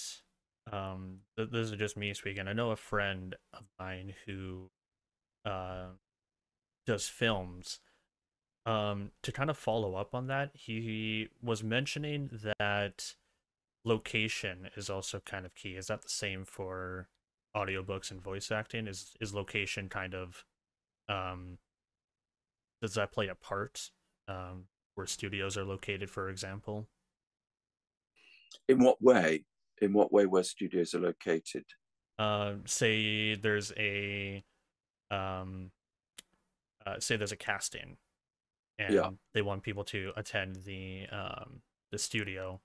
this is just me speaking. I know a friend of mine who does films. To kind of follow up on that, he was mentioning that location is also kind of key. Is that the same for audiobooks and voice acting? Is location kind of does that play a part? Where studios are located, for example? In what way? In what way where studios are located? Say there's a say there's a casting, Yeah. and they want people to attend the studio.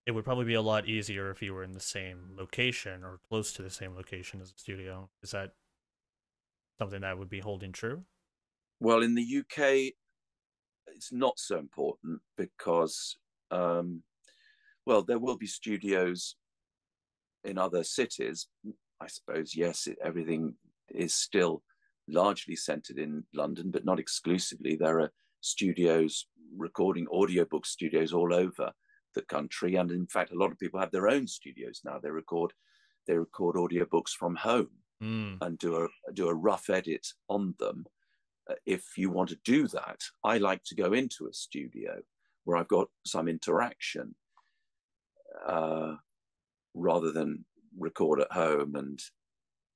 It would probably be a lot easier if you were in the same location or close to the same location as the studio. Is that something that would be holding true? Well, in the UK, it's not so important because, well, there will be studios in other cities. I suppose, yes, everything is still largely centered in London, but not exclusively. There are studios, recording audiobook studios all over the country. And in fact, a lot of people have their own studios now. They record audiobooks from home and do a rough edit on them. If you want to do that, I like to go into a studio where I've got some interaction rather than record at home and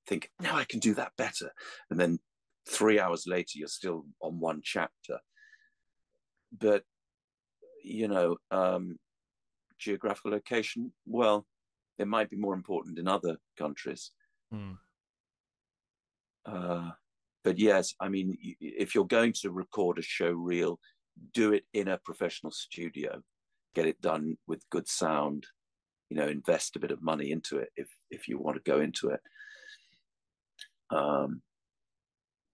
think, no, I can do that better. And then 3 hours later, you're still on one chapter. But, geographical location, well, it might be more important in other countries. But yes, I mean, if you're going to record a show reel, do it in a professional studio, get it done with good sound, invest a bit of money into it if you want to go into it.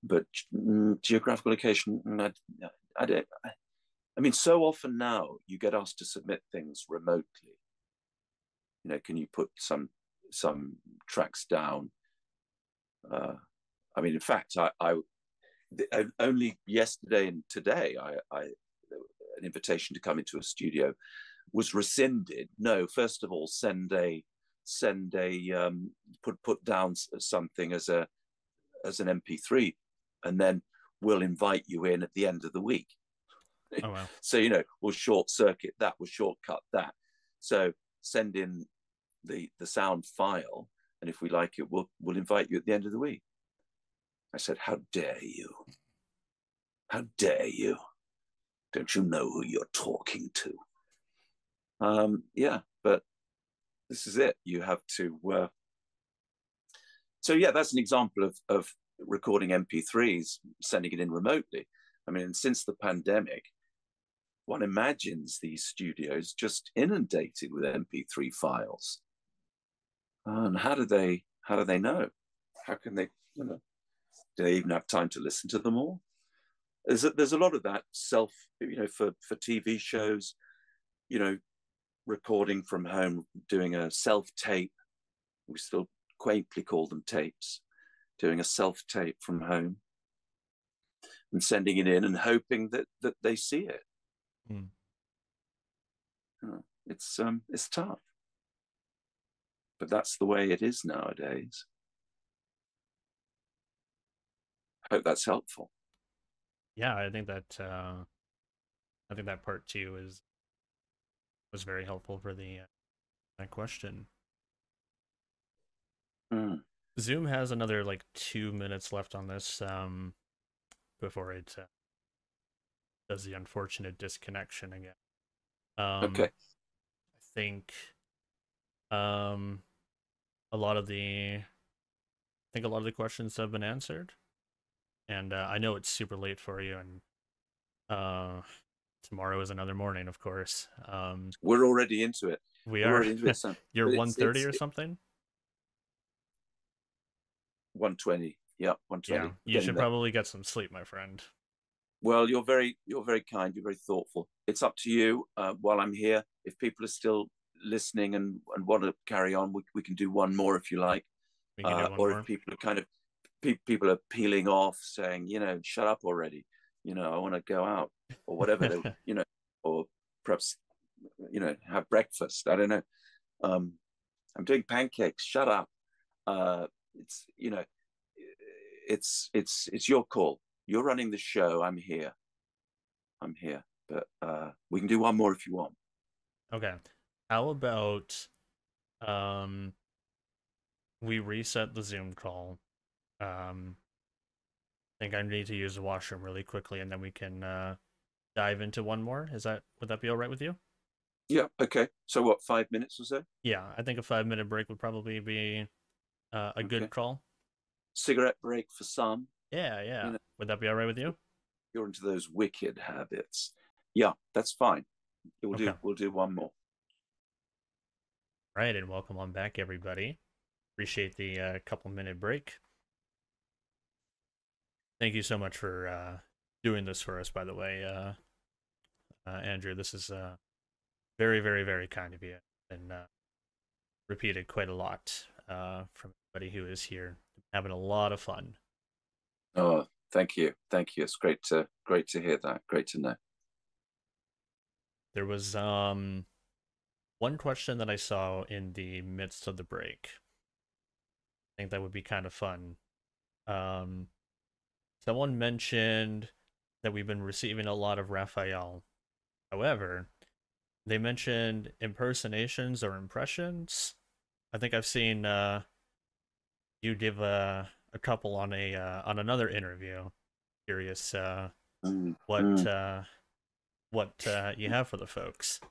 But geographical location, I don't. I mean, so often now you get asked to submit things remotely. Can you put some tracks down? I mean, in fact, I only yesterday and today, an invitation to come into a studio was rescinded. No, first of all, put down something as an MP3, and then we'll invite you in at the end of the week. Oh, wow. So, we'll short circuit that, we'll shortcut that. So send in the sound file, and if we like it, we'll invite you at the end of the week. I said, how dare you? How dare you? Don't you know who you're talking to? Yeah, but this is it. You have to. So yeah, that's an example of recording MP3s, sending it in remotely. I mean, since the pandemic, one imagines these studios just inundated with MP3 files. And how do they know? How can they, do they even have time to listen to them all? There's a lot of that for TV shows, recording from home, doing a self-tape. We still quaintly call them tapes, doing a self-tape from home and sending it in and hoping that they see it. It's tough, but that's the way it is nowadays. I hope that's helpful. Yeah, I think that part too was very helpful for the that question. Zoom has another 2 minutes left on this before it does the unfortunate disconnection again. Okay. I think a lot of the questions have been answered, and I know it's super late for you, and tomorrow is another morning, of course. We're already into it. We're already into it, Sam. You're 1:30 or something? 120. Yeah, Yeah, 120. you should probably get some sleep, my friend. Well, you're very kind. You're very thoughtful. It's up to you. While I'm here, if people are still listening and want to carry on, we can do one more if you like. We can do one or more. if people are kind of people are peeling off, saying, shut up already. I want to go out or whatever. Or perhaps have breakfast. I don't know. I'm doing pancakes. Shut up. It's it's your call. You're running the show. I'm here. But we can do one more if you want. Okay. How about we reset the Zoom call? I think I need to use the washroom really quickly, and then we can dive into one more. Would that be all right with you? Yeah. Okay. So what? 5 minutes or so? Yeah, I think a 5-minute break would probably be a good call. Cigarette break for some. Yeah. Would that be all right with you? You're into those wicked habits. Yeah, that's fine. We'll do one more. Right, and welcome on back, everybody. Appreciate the couple-minute break. Thank you so much for doing this for us, by the way, Andrew. This is very, very, very kind of you, and repeated quite a lot from everybody who is here. Having a lot of fun. Oh, thank you. It's great to hear that. Great to know. There was one question that I saw in the midst of the break. I think that would be kind of fun. Someone mentioned that we've been receiving a lot of Raphael. However, they mentioned impersonations or impressions. I think I've seen you give a couple on another interview. Curious what you have for the folks.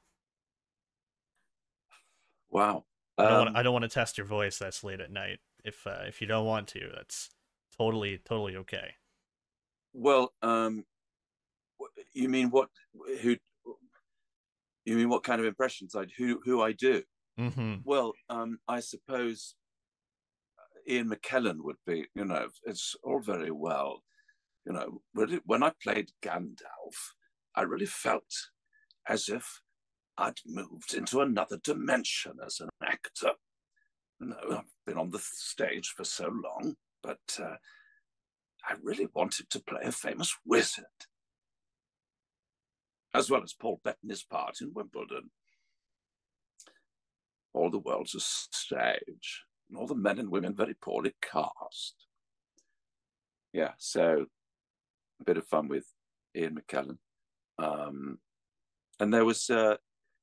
Wow. I don't want to test your voice. That's late at night. If you don't want to, that's totally okay. Well, you mean what? Who? You mean what kind of impressions who I do? Mm-hmm. Well, I suppose Ian McKellen would be. It's all very well. When I played Gandalf, I really felt as if I'd moved into another dimension as an actor. I've been on the stage for so long, but I really wanted to play a famous wizard, as well as Paul Bettany's part in Wimbledon. All the world's a stage, and all the men and women very poorly cast. Yeah, so a bit of fun with Ian McKellen. And there was,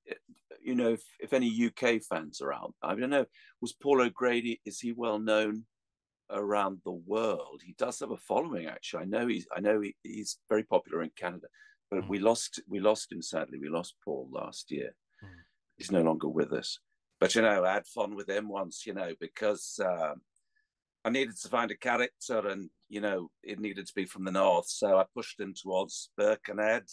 if any UK fans are out, I don't know, was Paul O'Grady, is he well known around the world? He does have a following, actually. I know he's very popular in Canada, but we lost him, sadly. We lost Paul last year. He's no longer with us. But, I had fun with him once, because I needed to find a character and, it needed to be from the north. So I pushed him towards Birkenhead,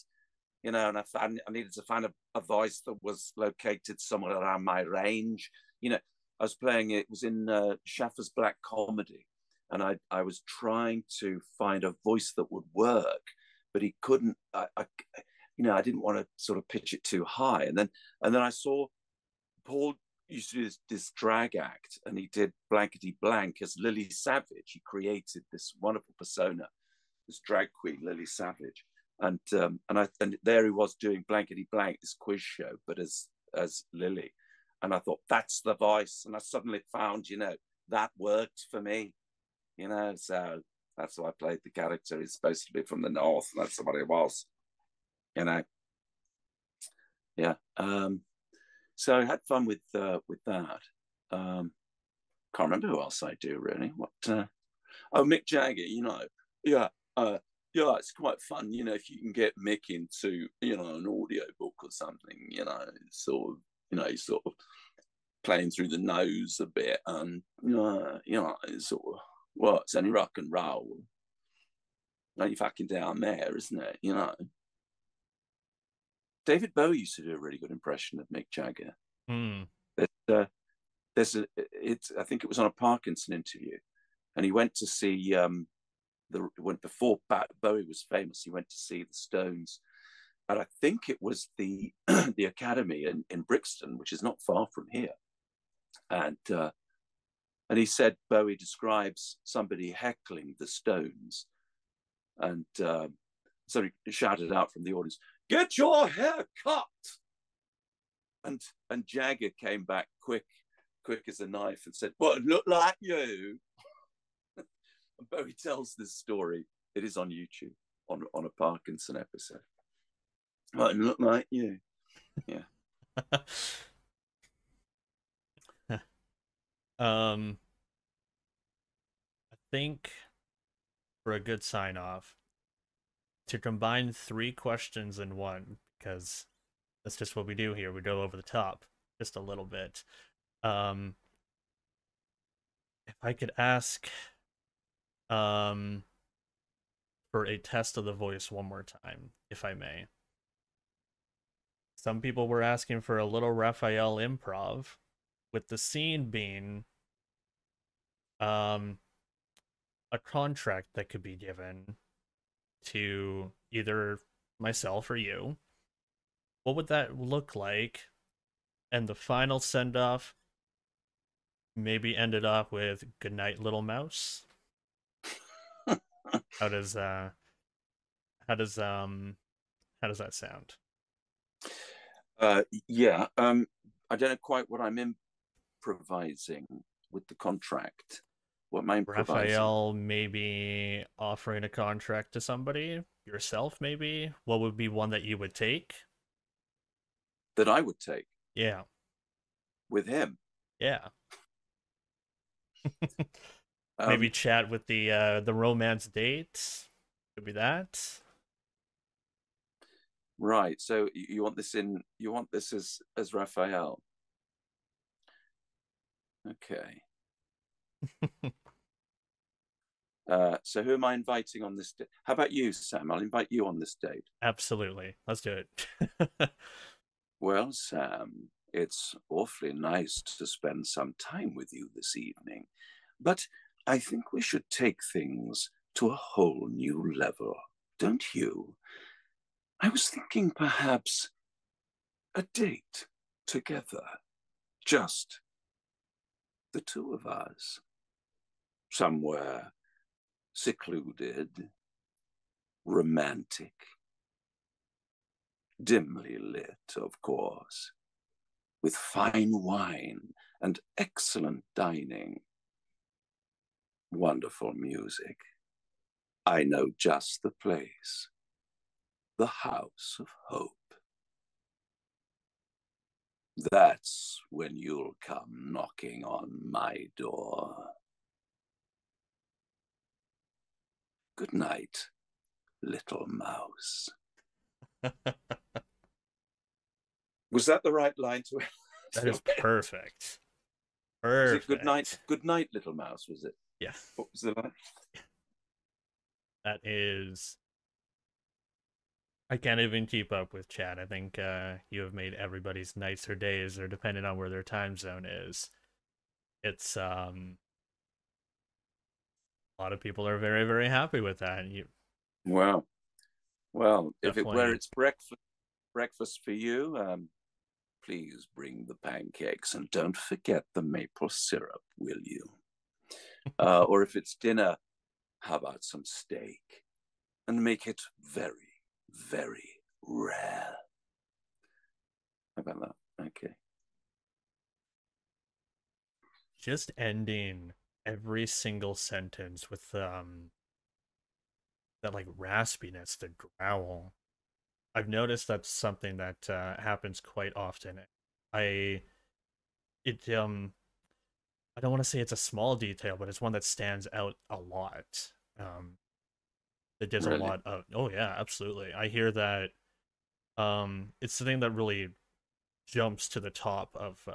and I needed to find a voice that was located somewhere around my range. I was playing, it was in Schaffer's Black Comedy. And I was trying to find a voice that would work, but he couldn't, I didn't want to sort of pitch it too high. And then I saw Paul used to do this drag act, and he did Blankety Blank as Lily Savage. He created this wonderful persona, this drag queen, Lily Savage. And there he was doing Blankety Blank, this quiz show, but as Lily. And I thought, that's the voice. And I suddenly found, that worked for me. So that's why I played the character. He's supposed to be from the north, and that's what it was. Yeah. So I had fun with that. Can't remember who else I do really. Mick Jagger. Yeah. It's quite fun. If you can get Mick into an audio book or something. Sort of playing through the nose a bit, and it's sort of. Well, it's only rock and roll. Only fucking down there, isn't it? David Bowie used to do a really good impression of Mick Jagger. I think it was on a Parkinson interview, and he went to see before Bowie was famous. He went to see the Stones, and I think it was the the Academy in Brixton, which is not far from here. And he said Bowie describes somebody heckling the Stones, and somebody shouted out from the audience, "Get your hair cut!" And Jagger came back quick as a knife and said, "Well, it looked like you." And Bowie tells this story. It is on YouTube on a Parkinson episode. Well, it looked like you. Yeah. I think for a good sign off, to combine 3 questions in one, because that's just what we do here. We go over the top just a little bit. If I could ask for a test of the voice one more time, if I may. Some people were asking for a little Raphael improv, with the scene being a contract that could be given to either myself or you. What would that look like? And the final send-off maybe ended up with "Good night, little mouse." How does that sound? Yeah. I don't know quite what I'm improvising with the contract. What am I improvising? Raphael maybe offering a contract to somebody, yourself maybe. What would be one that you would take? That I would take? Yeah. With him? Yeah. Maybe chat with the romance date. Could be that. Right. So you want this as Raphael? Okay. So who am I inviting on this date? How about you, Sam? I'll invite you on this date. Absolutely. Let's do it. Well, Sam, it's awfully nice to spend some time with you this evening, but I think we should take things to a whole new level, don't you? I was thinking perhaps a date together, just the two of us, somewhere secluded, romantic, dimly lit, of course, with fine wine and excellent dining, wonderful music. I know just the place, the House of Hope. That's when you'll come knocking on my door. Good night, little mouse. Was that the right line to it? That is perfect. Was it good night, little mouse, was it? Yeah. What was the line? That is... I can't even keep up with chat. I think you have made everybody's nights or days, or depending on where their time zone is. It's a lot of people are very, very happy with that. Well, if Definitely. it's breakfast for you, please bring the pancakes and don't forget the maple syrup, will you? Or if it's dinner, how about some steak? And make it very, very rare. How about that? Okay. Just ending every single sentence with that like raspiness, the growl. I've noticed that's something that happens quite often. I don't want to say it's a small detail, but it's one that stands out a lot. That gives Really? a lot of... Oh yeah, absolutely. I hear that. It's the thing that really jumps to the top of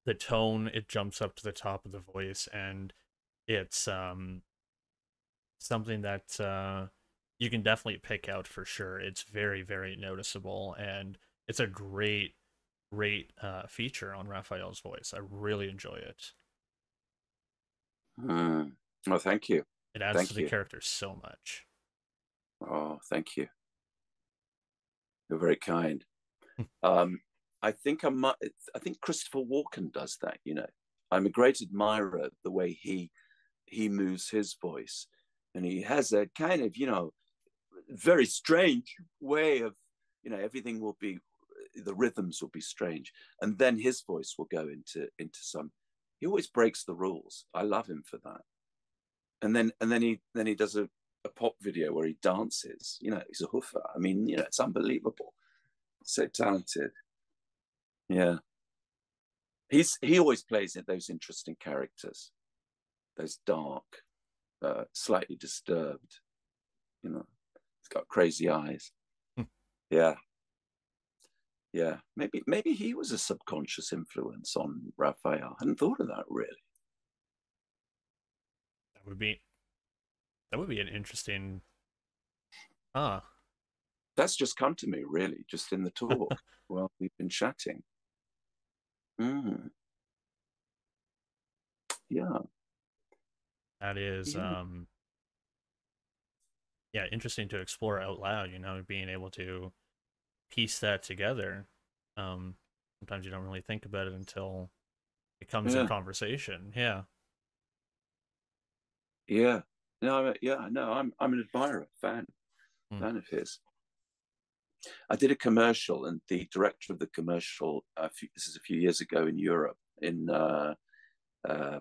the tone. It jumps up to the top of the voice, and it's something that you can definitely pick out for sure. It's very, very noticeable, and it's a great feature on Raphael's voice. I really enjoy it. Mm. Oh, thank you. It adds to Thank the you. character so much. Oh, thank you. You're very kind. Um, I think I think Christopher Walken does that. You know, I'm a great admirer of the way he moves his voice, and he has a kind of, you know, very strange way of, you know, everything will be, the rhythms will be strange, and then his voice will go into some. He always breaks the rules. I love him for that. And then he does a pop video where he dances. You know, he's a hoofer. I mean, you know, it's unbelievable. So talented. Yeah. He always plays it, those interesting characters, those dark, slightly disturbed, you know, he's got crazy eyes. Yeah. Yeah. Maybe he was a subconscious influence on Raphael. I hadn't thought of that really. That would be an interesting. Ah, That's just come to me really, just in the talk while we've been chatting. Mm, yeah. that is Yeah. yeah, interesting to explore out loud. You know, being able to piece that together. Sometimes you don't really think about it until it comes in Yeah. conversation. Yeah. Yeah. No, yeah, no, I'm an admirer, Mm. fan of his. I did a commercial, and the director of the commercial, this is a few years ago in Europe, in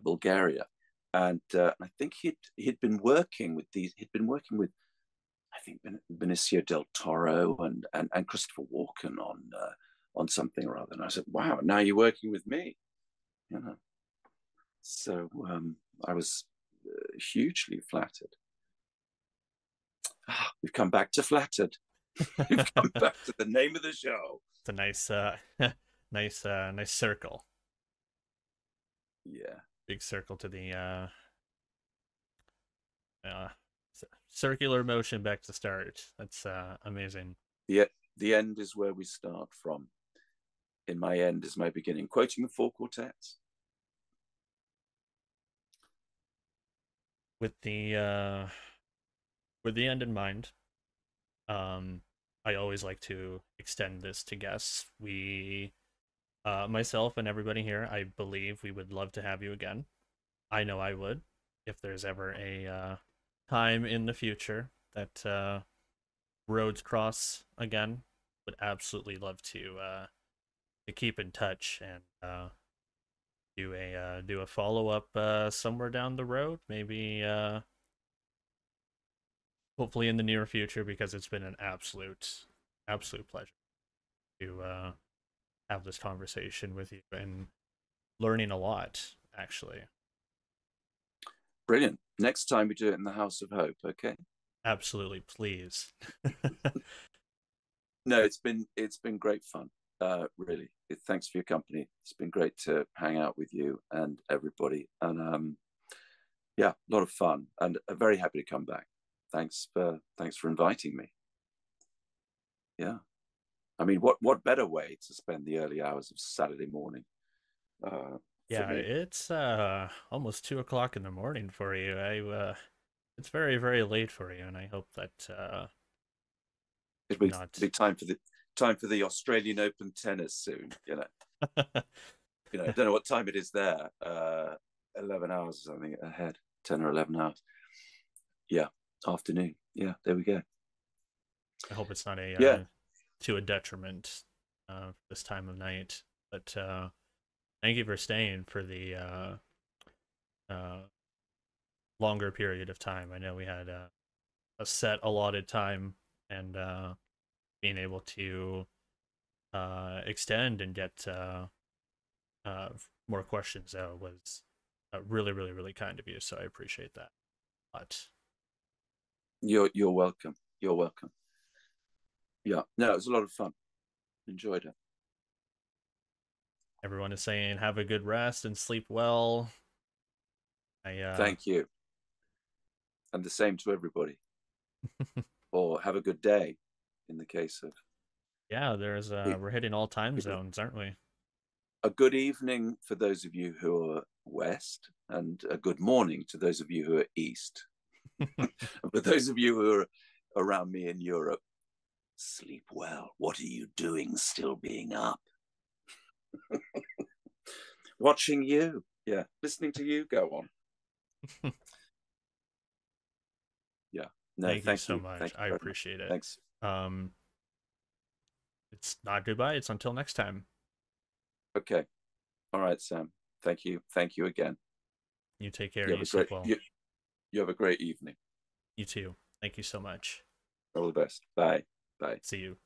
Bulgaria, and I think he'd been working with these. He'd been working with, I think, Benicio del Toro and Christopher Walken on something or other. And I said, "Wow, now you're working with me," you know. So I was hugely flattered. We've come back to flattered. We've come back to the name of the show. It's a nice, nice circle. Yeah. Big circle to the uh, circular motion back to start. That's amazing. The end is where we start from. In my end is my beginning. Quoting the four quartets. With the end in mind, um, I always like to extend this to guests. We, myself and everybody here, I believe we would love to have you again. I know I would, if there's ever a time in the future that roads cross again. Would absolutely love to keep in touch and do a follow up somewhere down the road, maybe hopefully in the near future, because it's been an absolute pleasure to have this conversation with you and learning a lot, actually. Brilliant. Next time we do it in the House of Hope, okay? Absolutely, please. No, it's been great fun. Really. Thanks for your company. It's been great to hang out with you and everybody. And yeah, a lot of fun, and very happy to come back. Thanks for inviting me. Yeah. I mean, what better way to spend the early hours of Saturday morning for Yeah, me? it's almost 2 o'clock in the morning for you. It's very, very late for you, and I hope that It'll not. be time for the Australian Open tennis soon. I don't know what time it is there. 11 hours or something ahead. 10 or 11 hours. Yeah, afternoon. Yeah, there we go. I hope it's not a Yeah, to a detriment this time of night. But thank you for staying for the uh, longer period of time. I know we had a set allotted time, and being able to extend and get uh, more questions out was really, really, really kind of you. So I appreciate that a lot. you're welcome. You're welcome. Yeah, no, it was a lot of fun. Enjoyed it. Everyone is saying have a good rest and sleep well. I Thank you, and the same to everybody. Or have a good day, in the case of yeah, there's we're hitting all time people. zones, aren't we? a good evening for those of you who are west, and a good morning to those of you who are east. For those of you who are around me in Europe, sleep well. What are you doing still being up? Watching you. Yeah. Listening to you go on. Yeah. No, Thank you so much. I appreciate it. Thanks. It's not goodbye. It's until next time. Okay. All right, Sam. Thank you. Thank you again. You take care. You sleep well. You have a great evening. You too. Thank you so much. All the best. Bye. Bye. See you.